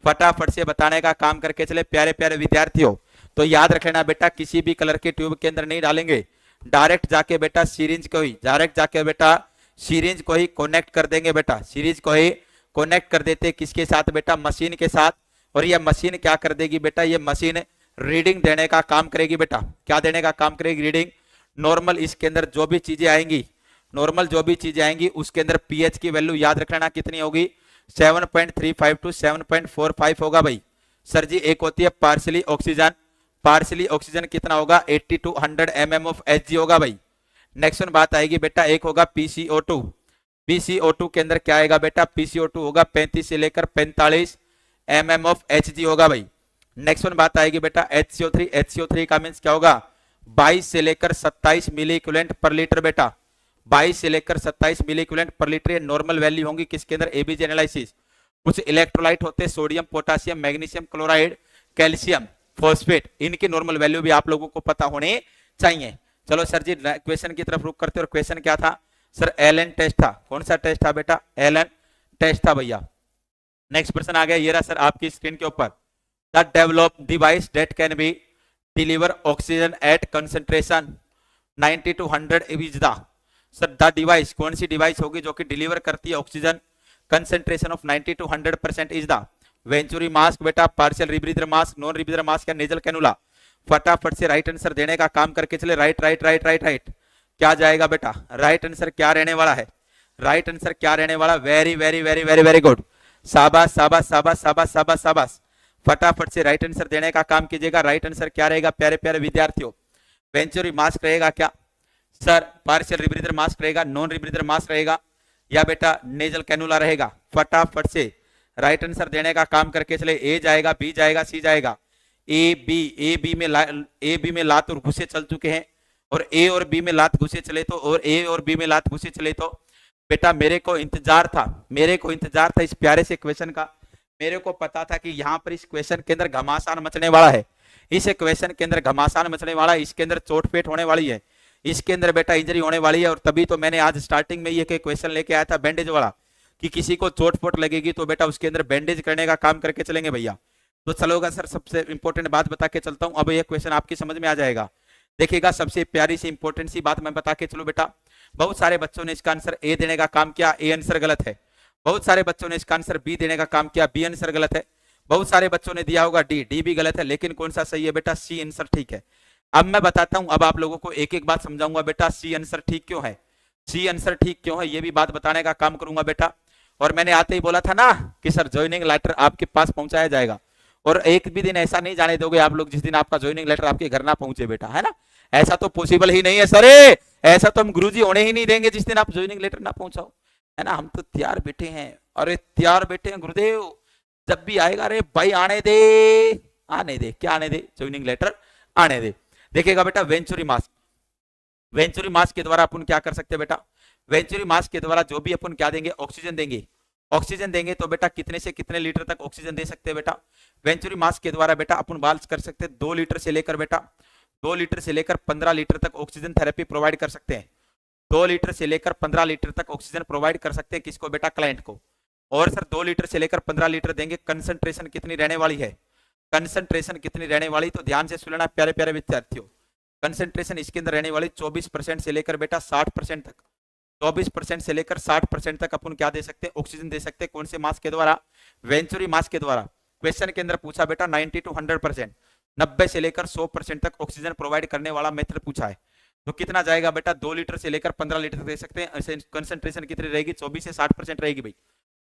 फटाफट से बताने का काम करके चले प्यारे प्यारे विद्यार्थियों। तो याद रख लेना बेटा, किसी भी कलर की ट्यूब के अंदर नहीं डालेंगे, डायरेक्ट जाके बेटा सीरिंज को ही, डायरेक्ट जाके बेटा सीरिंज को ही कनेक्ट कर देंगे बेटा। सीरीज को ही कनेक्ट कर देते किसके साथ बेटा? मशीन के साथ। और यह मशीन क्या कर देगी बेटा? ये मशीन रीडिंग देने का काम करेगी बेटा। क्या देने का काम करेगी? रीडिंग। नॉर्मल इसके अंदर जो भी चीजें आएंगी, नॉर्मल जो भी चीजें आएंगी उसके अंदर पीएच की वैल्यू याद रखना कितनी होगी? 7.35 टू 7.45 होगा भाई। सर जी एक होती है पार्शियली ऑक्सीजन, पार्शियली ऑक्सीजन कितना होगा? 80 टू 100 mm ऑफ Hg होगा भाई। नेक्स्ट वन बात आएगी बेटा, एक होगा PCO2। PCO2 के अंदर क्या आएगा बेटा? PCO2 होगा 35 से लेकर 45 mm ऑफ Hg होगा भाई। नेक्स्ट वन बात आएगी बेटा HCO3। HCO3 का मीन्स क्या होगा? 22 से लेकर 27 मिली इक्विवेलेंट पर लीटर बेटा। 22 से लेकर 27 मिली इक्विवेलेंट पर लीटर, ये नॉर्मल वैल्यू होंगी किसके अंदर? ABG analysis. कुछ इलेक्ट्रोलाइट होते हैं sodium, potassium, magnesium chloride, calcium, phosphate, इनकी नॉर्मल वैल्यू भी आप लोगों को पता होने चाहिए। चलो सर जी क्वेश्चन की तरफ रुक करते। और क्वेश्चन क्या था सर? एलन टेस्ट था। कौन सा टेस्ट था बेटा? एलन टेस्ट था भैया। नेक्स्ट प्रश्न आ गया, ये रहा सर आपकी स्क्रीन के ऊपर। The develop device that can be deliver oxygen at concentration 90 to 100 is the. Sir the device, कौन सी डिवाइस होगी जो कि डिलीवर करती है oxygen concentration of 90 to 100% is the? Venturi mask बेटा, partial rebreather mask, non rebreather mask या nasal cannula. फटाफट से राइट आंसर देने का काम करके चले। Right right right right right क्या जाएगा बेटा? राइट आंसर क्या रहने वाला है? राइट आंसर क्या रहने वाला? Very very very very very good, शाबाश शाबाश शाबाश शाबाश शाबाश शाबाश। फटाफट से राइट आंसर देने का काम कीजिएगा। राइट आंसर क्या रहेगा प्यारे प्यारे विद्यार्थियों? वेंचुरी मास्क रहेगा क्या सर? पार्शियल रिब्रीदर मास्क रहेगा, नॉन रिब्रीदर मास्क रहेगा, या बेटा नेजल कैनुला रहेगा? फटाफट से राइट आंसर देने का काम करके चले। ए जाएगा, बी जाएगा, सी जाएगा? ए बी में लात और घुसे चल चुके हैं, और ए और बी में लात घुसे चले तो, और ए और बी में लात घुसे चले तो बेटा मेरे को इंतजार था इस प्यारे से क्वेश्चन का। मेरे को पता था कि यहाँ पर इस क्वेश्चन के अंदर घमासान मचने वाला है, इस क्वेश्चन के अंदर घमासान मचने वाला है, इसके अंदर चोटपेट होने वाली है, इसके अंदर बेटा इंजरी होने वाली है। और तभी तो मैंने आज स्टार्टिंग में ये क्वेश्चन लेके आया था बैंडेज वाला, कि किसी को चोट फोट लगेगी तो बेटा उसके अंदर बैंडेज करने का काम करके चलेंगे भैया। तो चलोगा सर, सबसे इंपॉर्टेंट बात बता के चलता हूं, अब ये क्वेश्चन आपकी समझ में आ जाएगा। देखिएगा, सबसे प्यारी सी इंपॉर्टेंट सी बात मैं बता के चलो बेटा। बहुत सारे बच्चों ने इसका आंसर ए देने का काम किया, ए आंसर गलत है। बहुत सारे बच्चों ने इसका आंसर बी देने का काम किया, बी आंसर गलत है। बहुत सारे बच्चों ने दिया होगा डी, डी भी गलत है। लेकिन कौन सा सही है बेटा? सी आंसर ठीक है। अब मैं बताता हूं, अब आप लोगों को एक एक बात समझाऊंगा बेटा, सी आंसर ठीक क्यों है, सी आंसर ठीक क्यों है, ये भी बात बताने का काम करूंगा बेटा। और मैंने आते ही बोला था ना कि सर ज्वाइनिंग लेटर आपके पास पहुंचाया जाएगा, और एक भी दिन ऐसा नहीं जाने दोगे आप लोग जिस दिन आपका ज्वाइनिंग लेटर आपके घर ना पहुंचे बेटा, है ना। ऐसा तो पॉसिबल ही नहीं है सर, ऐसा तो हम गुरुजी होने ही नहीं देंगे जिस दिन आप ज्वाइनिंग लेटर ना पहुंचाओ, है ना। हम तो तैयार बैठे हैं, अरे तैयार बैठे हैं गुरुदेव, जब भी आएगा अरे भाई आने दे, आने दे, क्या आने दे? ज्वाइनिंग लेटर आने दे। देखिएगा बेटा, वेंचुरी मास्क, वेंचुरी मास्क के द्वारा अपन क्या कर सकते हैं बेटा? वेंचुरी मास्क के द्वारा जो भी अपन क्या देंगे? ऑक्सीजन देंगे। ऑक्सीजन देंगे तो बेटा कितने से कितने लीटर तक ऑक्सीजन दे सकते हैं बेटा? वेंचुरी मास्क के द्वारा बेटा अपन बात कर सकते हैं 2 लीटर से लेकर बेटा 2 लीटर से लेकर 15 लीटर तक ऑक्सीजन थेरेपी प्रोवाइड कर सकते हैं। 2 लीटर से लेकर 15 लीटर तक ऑक्सीजन प्रोवाइड कर सकते हैं, किसको बेटा? क्लाइंट को। और सर 2 लीटर से लेकर 15 लीटर देंगे, कंसंट्रेशन कितनी रहने वाली है? कंसंट्रेशन कितनी रहने वाली? तो ध्यान से सुनना प्यारे प्यारे विद्यार्थियों, कंसंट्रेशन इसके अंदर रहने वाली 24% से लेकर बेटा 60% तक, 24% से लेकर 60% तक अपन क्या दे सकते हैं? ऑक्सीजन दे सकते हैं। कौन से मास्क के द्वारा? वेंचुरी मास्क के द्वारा। क्वेश्चन के अंदर पूछा बेटा 90 to 100%, 90 से लेकर 100% तक ऑक्सीजन प्रोवाइड करने वाला मेथड पूछा है। तो कितना जाएगा बेटा? 2 लीटर से लेकर 15 लीटर दे सकते हैं। ऐसे कंसंट्रेशन कितनी रहेगी? 24 से 60% रहेगी भाई।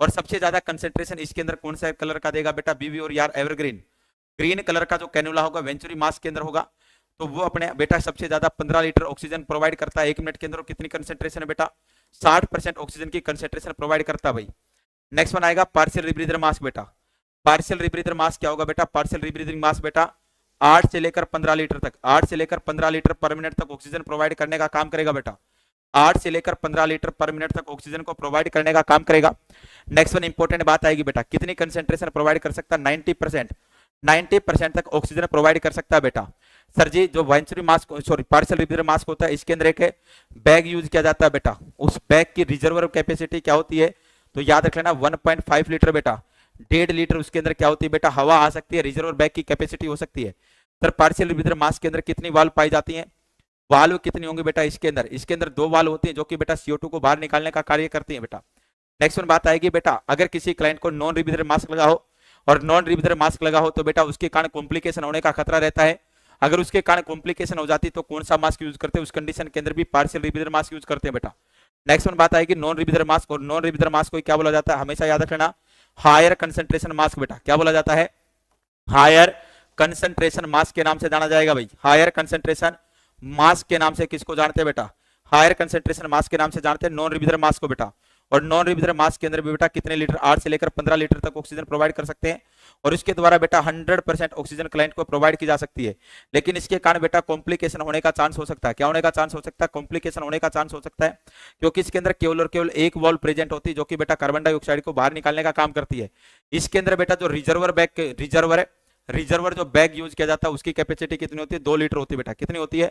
और सबसे ज्यादा कंसंट्रेशन इसके अंदर कौन सा कलर का देगा बेटा? बीवी और यार एवरग्रीन, ग्रीन कलर का जो कैनुला होगा वेंचुरी मास्क के अंदर होगा, तो वो अपने बेटा सबसे ज्यादा 15 लीटर ऑक्सीजन प्रोवाइड करता है 1 मिनट के अंदर। कितनी कंसंट्रेशन है बेटा? 60% ऑक्सीजन की कंसंट्रेशन प्रोवाइड करता है भाई। नेक्स्ट वन आएगा पार्शियल रीब्रीदर मास्क बेटा। पार्शियल रीब्रीदर मास्क क्या होगा बेटा? पार्शियल रीब्रीदिंग मास्क बेटा 8 से लेकर 15 लीटर तक, 8 से लेकर 15 लीटर पर मिनट तक ऑक्सीजन प्रोवाइड करने का काम करेगा बेटा। 8 से लेकर 15 लीटर पर मिनट तक ऑक्सीजन को प्रोवाइड करने का काम करेगा। नेक्स्ट वन इंपॉर्टेंट बात आएगी बेटा, कितनी कंसंट्रेशन प्रोवाइड कर सकता है? 90%, 90% तक ऑक्सीजन प्रोवाइड कर सकता है बेटा। सर जी जो venturi mask, sorry partial rebreather mask होता है, इसके अंदर एक बैग यूज किया जाता है बेटा। उस बैग की रिजर्वर कैपेसिटी क्या होती है? तो याद रख लेना 1.5 लीटर बेटा। 1.5 लीटर उसके अंदर क्या होती है बेटा? हवा आ सकती है, रिजर्वर बैग की कैपेसिटी हो सकती है। सर पार्शियल रीब्रीदर मास्क के अंदर कितनी वाल्व पाई जाती है? वाल्व कितनी होंगी बेटा इसके अंदर? इसके अंदर 2 वाल्व होती है जो कि बेटा CO2 को बाहर निकालने का कार्य करती है बेटा। नेक्स्ट वन बात आएगी बेटा, अगर किसी क्लाइंट को नॉन रीब्रीदर मास्क लगा हो, और नॉन रीब्रीदर मास्क लगा हो तो बेटा उसके कारण कॉम्प्लिकेशन होने का खतरा रहता है। अगर उसके कारण कॉम्प्लिकेशन हो जाती तो कौन सा मास्क यूज करते हैं? उस कंडीशन के अंदर भी पार्शियल रीब्रीदर मास्क यूज करते हैं बेटा। नेक्स्ट वन बात आएगी नॉन रीब्रीदर मास्क, और नॉन रीब्रीदर मास्क को क्या बोला जाता है? हमेशा याद रखना, हायर कंसंट्रेशन मास्क बेटा। क्या बोला जाता है? हायर कंसंट्रेशन मास्क के नाम से जाना जाएगा भाई। हायर कंसंट्रेशन मास्क के नाम से किसको जानते हैं बेटा? हायर कंसंट्रेशन मास्क के नाम से जानते हैं नॉन रीब्रीदर मास्क को बेटा। और नॉन रीब्रीदर मास्क के अंदर भी बेटा कितने लीटर? 8 से लेकर 15 लीटर तक ऑक्सीजन प्रोवाइड कर सकते हैं, और इसके द्वारा बेटा 100% ऑक्सीजन क्लाइंट को प्रोवाइड की जा सकती है। लेकिन इसके कारण बेटा कॉम्प्लिकेशन होने का चांस हो सकता है। क्या होने का चांस हो सकता है? कॉम्प्लिकेशन होने का चांस हो सकता है, क्योंकि इसके अंदर केवल और केवल एक वॉल्व प्रेजेंट होती है जो कि बेटा कार्बन डाइऑक्साइड को बाहर निकालने का काम करती है। इसके अंदर बेटा जो रिजर्वर जो बैग यूज किया जाता है उसकी कैपेसिटी कितनी होती है? 2 लीटर होती है बेटा। कितनी होती है?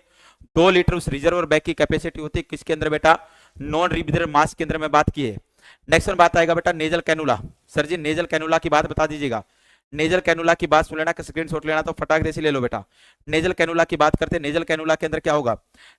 2 लीटर उस रिजर्वर बैग की कैपेसिटी होती है। किसके अंदर बेटा? नॉन रीब्रीदर मास्क के अंदर में बात की है। नेक्स्ट बात आएगा बेटा नेजल कैनुला। सर जी नेजल कैनुला की बात बता दीजिएगा। नेजल कैनुला की बात सुन लेना, स्क्रीनशॉट लेना तो फटाक से ले लो बेटा। नेजल कैनुला की बात करते हैं। नेजल कैनुला के अंदर क्या होगा?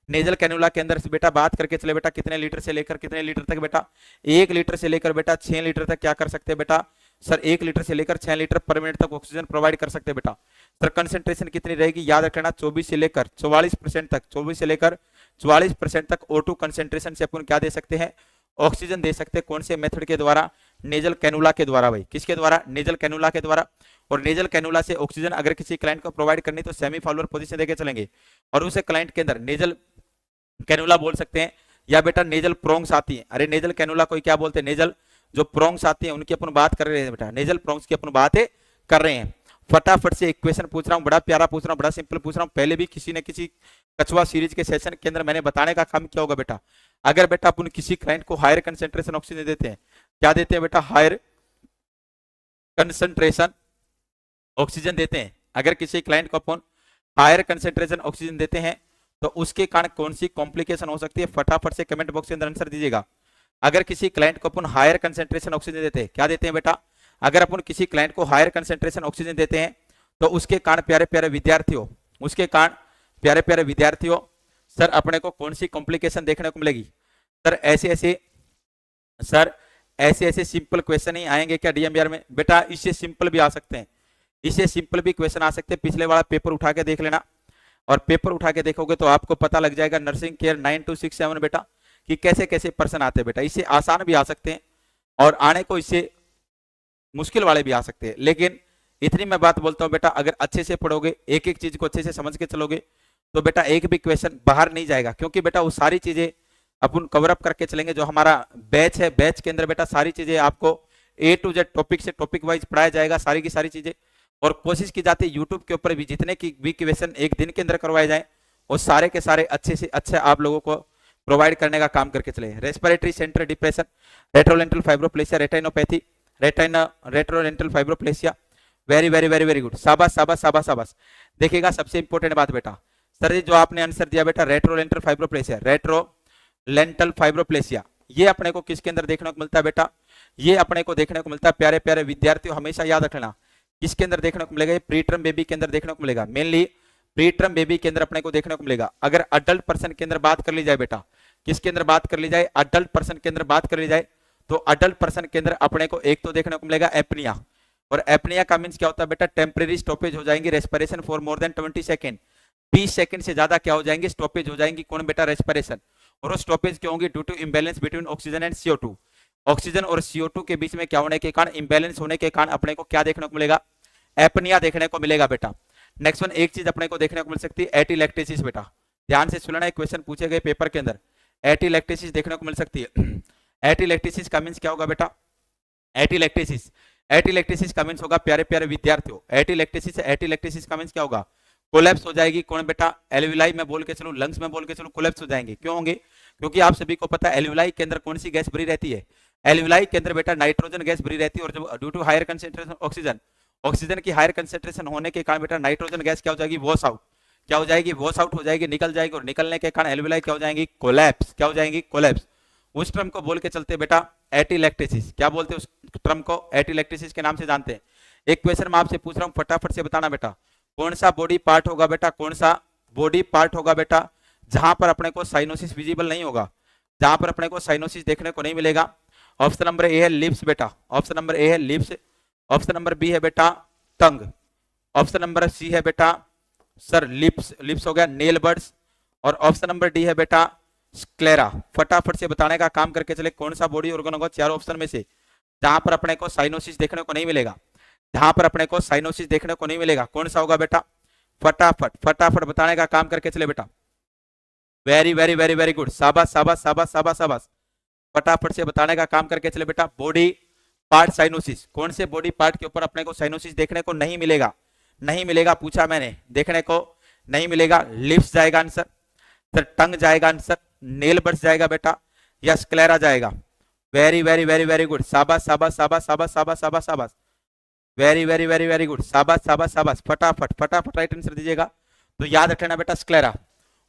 नेजल कैनुला के अंदर बेटा बात करके चले बेटा कितने लीटर से लेकर कितने लीटर तक बेटा? 1 लीटर से लेकर बेटा 6 लीटर तक क्या कर सकते हैं बेटा? सर 1 लीटर से लेकर 6 लीटर पर मिनट तक ऑक्सीजन प्रोवाइड कर सकते हैं बेटा। सर कंसंट्रेशन कितनी रहेगी? याद रखना 24 से लेकर 44% तक, 24 से लेकर 44% तक O2 कंसंट्रेशन से अपन क्या दे सकते हैं? ऑक्सीजन दे सकते हैं। कौन से मेथड के द्वारा? नेजल कैनुला के द्वारा भाई। किसके द्वारा? नेजल कैनुला के द्वारा। और नेजल कैनुला से ऑक्सीजन अगर किसी क्लाइंट को प्रोवाइड करनी तो सेमी फाउलर पोजीशन देके चलेंगे, और उसे क्लाइंट के अंदर नेजल कैनुला बोल सकते हैं, या बेटा नेजल प्रोंग्स आती है। अरे नेजल कैनुला को क्या बोलते हैं? नेजल जो प्रोंग्स आती है उनकी अपन बात कर रहे हैं बेटा, नेजल प्रोंग्स की अपन बात कर रहे हैं। फटाफट से एक क्वेश्चन पूछ रहा हूँ, बड़ा प्यारा पूछ रहा हूँ, बड़ा सिंपल पूछ रहा हूँ। पहले भी किसी न किसी कछुआ सीरीज के सेशन के अंदर मैंने बताने का काम किया होगा बेटा। अगर बेटा अपन किसी क्लाइंट को हायर कंसेंट्रेशन ऑक्सीजन देते हैं, क्या देते हैं बेटा? हायर कंसेंट्रेशन ऑक्सीजन देते हैं। अगर किसी क्लाइंट को अपन हायर कंसेंट्रेशन ऑक्सीजन देते हैं तो उसके कारण कौन सी कॉम्प्लिकेशन हो सकती है? फटाफट से कमेंट बॉक्स के अंदर आंसर दीजिएगा। अगर किसी क्लाइंट को अपन हायर कंसेंट्रेशन ऑक्सीजन देते हैं, क्या देते हैं बेटा, अगर अपन किसी क्लाइंट को हायर कंसेंट्रेशन ऑक्सीजन देते हैं तो उसके कारण प्यारे प्यारे विद्यार्थियों, उसके कारण प्यारे प्यारे विद्यार्थियों सर अपने को कौन सी कॉम्प्लिकेशन देखने को मिलेगी। सर ऐसे ऐसे सिंपल क्वेश्चन ही आएंगे क्या डीएमबीआर में बेटा, इससे सिंपल भी आ सकते हैं, इससे सिंपल भी क्वेश्चन आ सकते हैं। पिछले वाला पेपर उठा के देख लेना, और पेपर उठा के देखोगे तो आपको पता लग जाएगा नर्सिंग केयर 9267 बेटा कि कैसे कैसे पर्सन आते हैं बेटा। इससे आसान भी आ सकते हैं और आने को इससे मुश्किल वाले भी आ सकते हैं, लेकिन इतनी मैं बात बोलता हूं बेटा, अगर अच्छे से पढ़ोगे, एक एक चीज को अच्छे से समझ के चलोगे तो बेटा एक भी क्वेश्चन बाहर नहीं जाएगा, क्योंकि बेटा वो सारी चीजें अपन कवर अप करके चलेंगे। जो हमारा बैच है, बैच के अंदर बेटा सारी चीजें आपको A to Z टॉपिक से टॉपिक वाइज पढ़ाया जाएगा, सारी की सारी चीजें। और कोशिश की जाती है यूट्यूब के ऊपर भी जितने की भी क्वेश्चन एक दिन के अंदर करवाए जाए वो सारे के सारे अच्छे से अच्छे आप लोगों को प्रोवाइड करने का काम करके चले। Respiratory centre depression, retrolental fibroplasia, retinopathy, retrolental fibroplasia, very very very very good, शाबाश शाबाश शाबाश शाबाश। देखिएगा सबसे इंपॉर्टेंट बात बेटा, सर जी जो आपने आंसर दिया बेटा रेट्रोलेंटल फाइब्रोप्लेसिया, रेट्रोलेंटल फाइब्रोप्लेसिया, ये अपने को किसके अंदर देखने को मिलता है बेटा, ये अपने को देखने को मिलता है प्यारे प्यारे विद्यार्थियों, हमेशा याद रखना किसके अंदर देखने को मिलेगा, ये प्रीटर्म बेबी के अंदर देखने को मिलेगा, मेनली प्रीटर्म बेबी के अंदर अपने को देखने को मिलेगा। अगर अडल्ट पर्सन के अंदर बात कर ली जाए बेटा, किसके अंदर बात कर ली जाए, अडल्ट पर्सन के अंदर बात कर ली जाए तो अडल्ट पर्सन के अंदर अपने को एक तो देखने को मिलेगा एपनिया, और एपनिया का मींस क्या होता है बेटा, टेम्परेरी स्टॉपेज हो जाएंगी respiration for more than 20 second, 20 second से ज्यादा क्या हो जाएंगे, स्टॉपेज हो जाएंगी कौन बेटा, रेस्पिरेशन। और वो स्टॉपेज क्यों होंगी, due to imbalance between oxygen and CO2, oxygen और CO2 के बीच में क्या होने के कारण, इंबैलेंस होने के कारण अपने को क्या देखने को मिलेगा, एपनिया देखने को मिलेगा बेटा। नेक्स्ट वन, एक चीज अपने को देखने को मिल सकती है एटीलैक्टेसिस बेटा, ध्यान से सुनना, एक क्वेश्चन पूछे गए पेपर के अंदर, एटीलैक्टेसिस देखने को मिल सकती है। एटीलैक्टेसिस का मींस क्या होगा बेटा, एटीलैक्टेसिस का मींस होगा प्यारे प्यारे विद्यार्थियों, एटीलैक्टेसिस का मींस क्या होगा, कोलैप्स हो जाएगी कौन बेटा, एल्विलाई में बोल के चलो, लंग्स में बोल के चलो, कोलैप्स हो जाएंगे। क्यों होंगे, क्योंकि आप सभी को पता है एल्विलाई के अंदर कौन सी गैस भरी रहती है, एल्विलाई के अंदर बेटा नाइट्रोजन गैस भरी रहती है, और जब due to higher concentration oxygen, oxygen की हायर कंसेंट्रेशन होने के कारण बेटा नाइट्रोजन गैस क्या हो जाएगी, वॉश आउट, क्या हो जाएगी, वॉश आउट हो जाएगी, निकल जाएगी, और निकलने के कारण एल्विलाई क्या हो जाएंगी, कोलैप्स, क्या हो जाएंगी, कोलैप्स। उस टर्म को बोल के चलते बेटा एटीलैक्टेसिस, क्या बोलते हैं उस टर्म को, एटीलैक्टेसिस के नाम से जानते हैं। एक क्वेश्चन मैं आपसे पूछ रहा हूं, फटाफट से बताना बेटा, कौन सा बॉडी पार्ट होगा बेटा, कौन सा बॉडी पार्ट होगा बेटा जहां पर अपने को साइनोसिस विजिबल नहीं होगा, जहां पर अपने को साइनोसिस देखने को नहीं मिलेगा। ऑप्शन नंबर ए है लिप्स बेटा, ऑप्शन नंबर ए है लिप्स, ऑप्शन नंबर बी है बेटा टंग, ऑप्शन नंबर सी है बेटा सर लिप्स हो गया नेल बर्ड्स, और ऑप्शन नंबर डी है बेटा स्क्लेरा। फटाफट से बताने का काम करके चले, कौन सा बॉडी ऑर्गन होगा चारों ऑप्शन में से जहां पर अपने को साइनोसिस देखने को नहीं मिलेगा, जहां पर अपने को साइनोसिस देखने को नहीं मिलेगा, कौन सा होगा बेटा, फटाफट फटाफट बताने का काम करके चले बेटा, very very very very good, शाबाश शाबाश शाबाश शाबाश शाबाश, फटाफट से बताने का काम करके चले बेटा, बॉडी पार्ट साइनोसिस, कौन से बॉडी पार्ट के ऊपर अपने को साइनोसिस देखने को नहीं मिलेगा, नहीं मिलेगा पूछा मैंने, देखने को नहीं मिलेगा, लिप्स जाएगा आंसर, सर टंग जाएगा आंसर, नेल बर्ड्स जाएगा बेटा, या स्क्लेरा जाएगा, very very very very good, शाबाश शाबाश शाबाश शाबाश शाबाश शाबाश शाबाश, very very very very good, शाबाश शाबाश शाबाश, फटाफट फटाफट राइट आंसर दीजिएगा। तो याद रखना बेटा स्क्लेरा,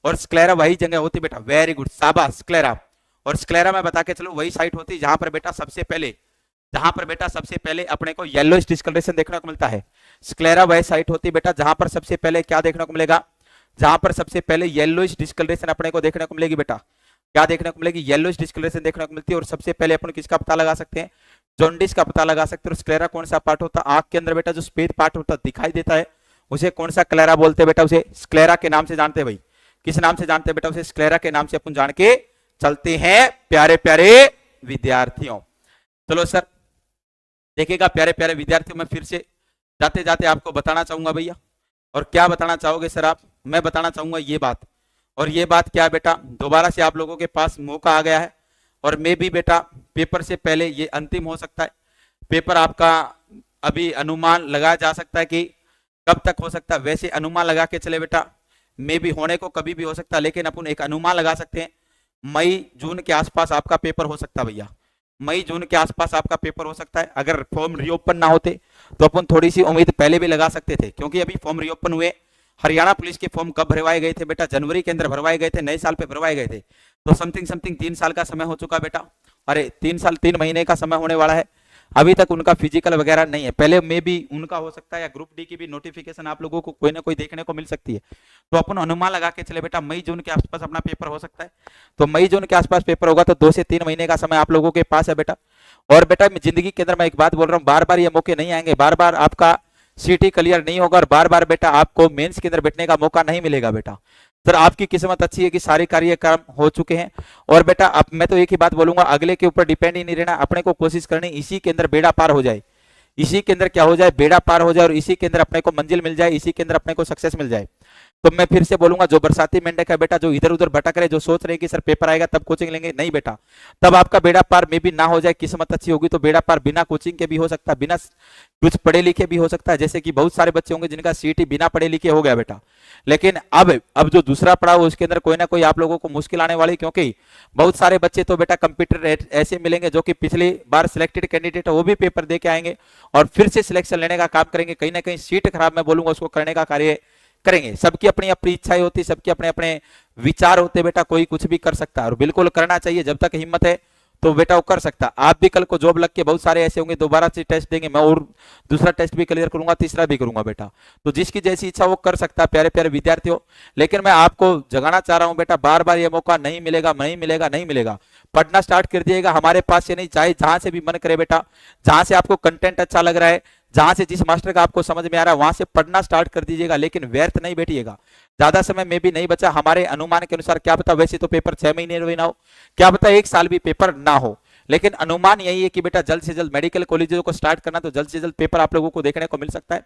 और स्क्लेरा वही जगह होती बेटा, वेरी गुड शाबाश स्क्लेरा, और स्क्लेरा में बता के चलो वही साइट होती जहां पर बेटा सबसे पहले, जहां पर बेटा सबसे पहले अपने को येलोइश डिस्कलरेशन देखने को मिलता है, स्क्लेरा वही साइट होती बेटा जहां पर सबसे पहले क्या देखने को मिलेगा, जहां पर सबसे पहले येलोइश डिस्कलरेशन अपने को देखने को मिलेगी बेटा, क्या देखने को मिलेगी, येलोइश डिस्कलरेशन देखने को मिलती है। और सबसे पहले अपन किसका पता लगा सकते हैं, जॉन्डिस का पता लगा सकते हैं। और स्क्लेरा कौन सा पार्ट होता है, आंख के अंदर बेटा जो सफेद पार्ट होता है दिखाई देता है, उसे कौन सा क्लेरा बोलते हैं बेटा, उसे स्क्लेरा के नाम से जानते हैं भाई, किस नाम से जानते हैं बेटा, उसे स्क्लेरा के नाम से अपन जान के चलते हैं प्यारे प्यारे विद्यार्थियों। चलो सर देखिएगा प्यारे प्यारे विद्यार्थियों, मैं फिर से जाते जाते आपको बताना चाहूंगा भैया, और क्या बताना चाहोगे सर आप, मैं बताना चाहूंगा ये बात, और ये बात क्या है बेटा, दोबारा से आप लोगों के पास मौका आ गया है, और मैं भी बेटा पेपर से पहले ये अंतिम हो सकता है, पेपर आपका अभी अनुमान लगाया जा सकता है कि कब तक हो सकता है, वैसे अनुमान लगा के चले बेटा, मे भी होने को कभी भी हो सकता है, लेकिन अपन एक अनुमान लगा सकते हैं मई जून के आसपास आपका पेपर हो सकता है भैया, मई जून के आसपास आपका पेपर हो सकता है। अगर फॉर्म रीओपन ना होते तो अपन थोड़ी सी उम्मीद पहले भी लगा सकते थे, क्योंकि अभी फॉर्म रीओपन हुए, हरियाणा पुलिस के फॉर्म कब भरवाए गए थे बेटा, जनवरी के अंदर भरवाए गए थे, नए साल पे भरवाए गए थे, तो समथिंग 3 साल का समय हो चुका बेटा, अरे 3 साल 3 महीने का समय होने वाला है, अभी तक उनका फिजिकल वगैरह नहीं है। पहले में भी उनका हो सकता है, या ग्रुप डी की भी नोटिफिकेशन आप लोगों को कोई ना कोई देखने को मिल सकती है। तो अपन अनुमान लगा के चले बेटा मई जून के आसपास अपना पेपर हो सकता है। तो मई जून के आसपास पेपर होगा, तो 2 से 3 महीने का समय आप लोगों के पास है बेटा। और बेटा जिंदगी के अंदर मैं एक बात बोल रहा हूँ, बार बार ये मौके नहीं आएंगे, बार बार आपका सीटी क्लियर नहीं होगा और बार बार बेटा आपको मेंस के अंदर बैठने का मौका नहीं मिलेगा बेटा। सर आपकी किस्मत अच्छी है कि सारे कार्यक्रम हो चुके हैं। और बेटा अब मैं तो एक ही बात बोलूंगा, अगले के ऊपर डिपेंड ही नहीं रहना, अपने को कोशिश करनी इसी के अंदर बेड़ा पार हो जाए, इसी के अंदर क्या हो जाए, बेड़ा पार हो जाए, और इसी के अंदर अपने को मंजिल मिल जाए, इसी के अंदर अपने को सक्सेस मिल जाए। तो मैं फिर से बोलूंगा, जो बरसाती मेंढक है बेटा, जो इधर उधर भटक रहे, जो सोच रहे कि सर पेपर आएगा तब कोचिंग लेंगे, नहीं बेटा, तब आपका बेड़ा पार में भी ना हो जाए, किस्मत अच्छी होगी तो बेड़ा पार बिना कोचिंग के भी हो सकता है, बिना कुछ पढ़े लिखे भी हो सकता है। जैसे कि बहुत सारे बच्चे होंगे जिनका सीईटी बिना पढ़े लिखे हो गया बेटा। लेकिन अब जो दूसरा पड़ाव उसके अंदर कोई ना कोई आप लोगों को मुश्किल आने वाली, क्योंकि बहुत सारे बच्चे तो बेटा कंप्यूटर ऐसे मिलेंगे जो कि पिछली बार सिलेक्टेड कैंडिडेट है, वो भी पेपर दे के आएंगे और फिर से सिलेक्शन लेने का काम करेंगे, कहीं ना कहीं सीट खराब मैं बोलूंगा उसको करने का कार्य करेंगे। सबकी अपनी अपनी इच्छाएं होती, सबके अपने अपने विचार होते बेटा, कोई कुछ भी कर सकता है और बिल्कुल करना चाहिए, जब तक हिम्मत है तो बेटा वो कर सकता। आप भी कल को जॉब लग के बहुत सारे ऐसे होंगे दोबारा से टेस्ट देंगे, मैं और दूसरा टेस्ट भी क्लियर करूंगा, तीसरा भी करूंगा बेटा। तो जिसकी जैसी इच्छा वो कर सकता है प्यारे प्यारे विद्यार्थियों। लेकिन मैं आपको जगाना चाह रहा हूं बेटा, बार बार ये मौका नहीं मिलेगा, नहीं मिलेगा, नहीं मिलेगा। पढ़ना स्टार्ट कर दिएगा, हमारे पास से नहीं, चाहे जहां से भी मन करे बेटा, जहां से आपको कंटेंट अच्छा लग रहा है, जहां से जिस मास्टर का आपको समझ में आ रहा है वहां से पढ़ना स्टार्ट कर दीजिएगा, लेकिन व्यर्थ नहीं बैठिएगा। ज्यादा समय में भी नहीं बचा, हमारे अनुमान के अनुसार क्या पता वैसे तो पेपर 6 महीने में ना हो, क्या पता 1 साल भी पेपर ना हो, लेकिन अनुमान यही है कि बेटा जल्द से जल्द मेडिकल कॉलेजों को स्टार्ट करना, तो जल्द से जल्द पेपर आप लोगों को देखने को मिल सकता है।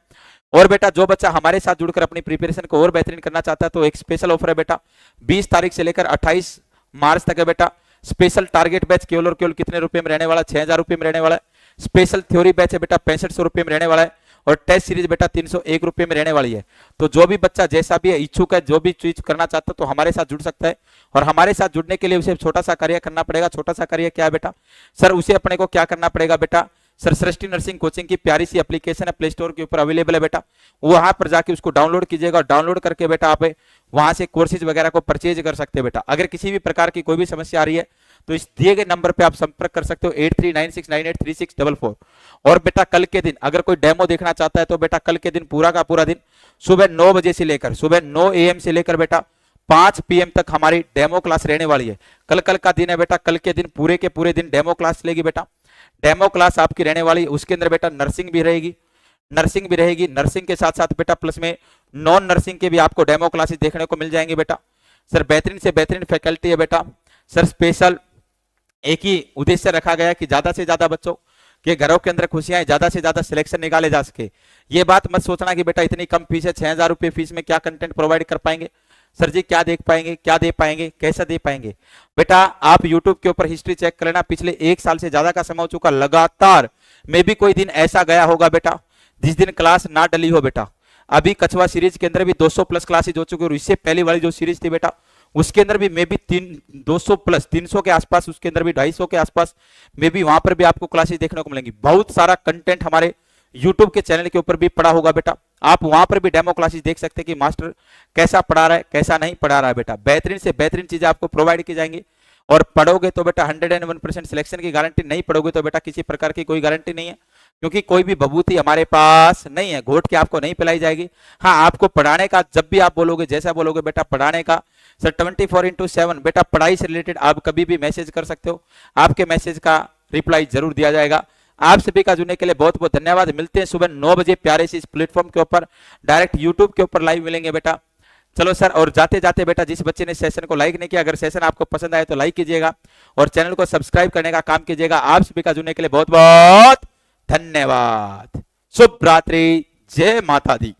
और बेटा जो बच्चा हमारे साथ जुड़कर अपनी प्रिपरेशन को और बेहतरीन करना चाहता है तो एक स्पेशल ऑफर है बेटा, 20 तारीख से लेकर 28 मार्च तक है बेटा। स्पेशल टारगेट बैच केवल और केवल कितने रुपए में रहने वाला, 6000 रुपए में रहने वाला है। स्पेशल थ्योरी बैच है बेटा 6500 रुपए में रहने वाला है, और टेस्ट सीरीज बेटा 301 रुपए में रहने वाली है। तो जो भी बच्चा जैसा भी इच्छुक है, जो भी चीज करना चाहता है तो हमारे साथ जुड़ सकता है। और हमारे साथ जुड़ने के लिए उसे छोटा सा कार्य करना पड़ेगा। छोटा सा कार्य क्या है बेटा सर, उसे अपने को क्या करना पड़ेगा बेटा सर, सृष्टि नर्सिंग कोचिंग की प्यारी सी एप्लीकेशन है, प्ले स्टोर के ऊपर अवेलेबल है बेटा, वहां पर जाके उसको डाउनलोड कीजिएगा, और डाउनलोड करके बेटा आप वहां से कोर्सेज वगैरह को परचेज कर सकते हैं बेटा। अगर किसी भी प्रकार की कोई भी समस्या आ रही है तो इस दिए गए नंबर पे आप संपर्क कर सकते हो 8396983644। और बेटा कल के दिन अगर कोई डेमो देखना चाहता है तो बेटा कल के दिन पूरा का पूरा दिन सुबह 9 बजे से लेकर सुबह 9 AM से लेकर बेटा 5 PM तक हमारी डेमो क्लास रहने वाली है। कल का दिन है बेटा, कल के दिन पूरे के पूरे दिन डेमो क्लास लेगी बेटा। डेमो क्लास आपकी रहने वाली, उसके अंदर बेटा नर्सिंग भी रहेगी, नर्सिंग भी रहेगी, नर्सिंग के साथ साथ बेटा प्लस में नॉन नर्सिंग के भी आपको डेमो क्लासेस देखने को मिल जाएंगे बेटा। सर बेहतरीन से बेहतरीन फैकल्टी है बेटा। सर स्पेशल एक ही उद्देश्य रखा गया कि ज्यादा से ज्यादा बच्चों के घरों के अंदर खुशियां, ज्यादा से ज्यादा सिलेक्शन निकाले जा सके। ये बात मत सोचना कि बेटा इतनी कम फीस है, 6000 रुपए फीस में क्या कंटेंट प्रोवाइड कर पाएंगे सर जी, क्या देख पाएंगे, क्या दे पाएंगे, कैसा दे पाएंगे। बेटा आप YouTube के ऊपर हिस्ट्री चेक कर लेना, पिछले 1 साल से ज्यादा का समय हो चुका, लगातार में भी कोई दिन ऐसा गया होगा बेटा जिस दिन क्लास ना डली हो बेटा। अभी कछुआ सीरीज के अंदर भी 200 प्लस क्लासेज हो चुकी, और इससे पहली वाली जो सीरीज थी बेटा उसके अंदर भी मे भी 200 प्लस 300 के आसपास, उसके अंदर भी 250 के आसपास मे भी वहां पर भी आपको क्लासेस देखने को मिलेंगी। बहुत सारा कंटेंट हमारे YouTube के चैनल के ऊपर भी पड़ा होगा बेटा, आप वहां पर भी डेमो क्लासेस देख सकते हैं कि मास्टर कैसा पढ़ा रहा है, कैसा नहीं पढ़ा रहा है बेटा। बेहतरीन से बेहतरीन चीजें आपको प्रोवाइड की जाएंगी, और पढ़ोगे तो बेटा 101% सिलेक्शन की गारंटी, नहीं पढ़ोगे तो बेटा किसी प्रकार की कोई गारंटी नहीं है, क्योंकि कोई भी भभूति हमारे पास नहीं है, घोट के आपको नहीं पिलाई जाएगी। हाँ आपको पढ़ाने का जब भी आप बोलोगे, जैसा बोलोगे बेटा पढ़ाने का सर 24/7 बेटा पढ़ाई से रिलेटेड आप कभी भी मैसेज कर सकते हो, आपके मैसेज का रिप्लाई जरूर दिया जाएगा। आप सभी का जुड़ने के लिए बहुत बहुत धन्यवाद। मिलते हैं सुबह 9 बजे प्यारे से इस प्लेटफॉर्म के ऊपर, डायरेक्ट यूट्यूब के ऊपर लाइव मिलेंगे बेटा। चलो सर, और जाते जाते बेटा जिस बच्चे ने सेशन को लाइक नहीं किया, अगर सेशन आपको पसंद आए तो लाइक कीजिएगा और चैनल को सब्सक्राइब करने का काम कीजिएगा। आप सभी का जुड़ने के लिए बहुत बहुत धन्यवाद। शुभ रात्रि, जय माता दी।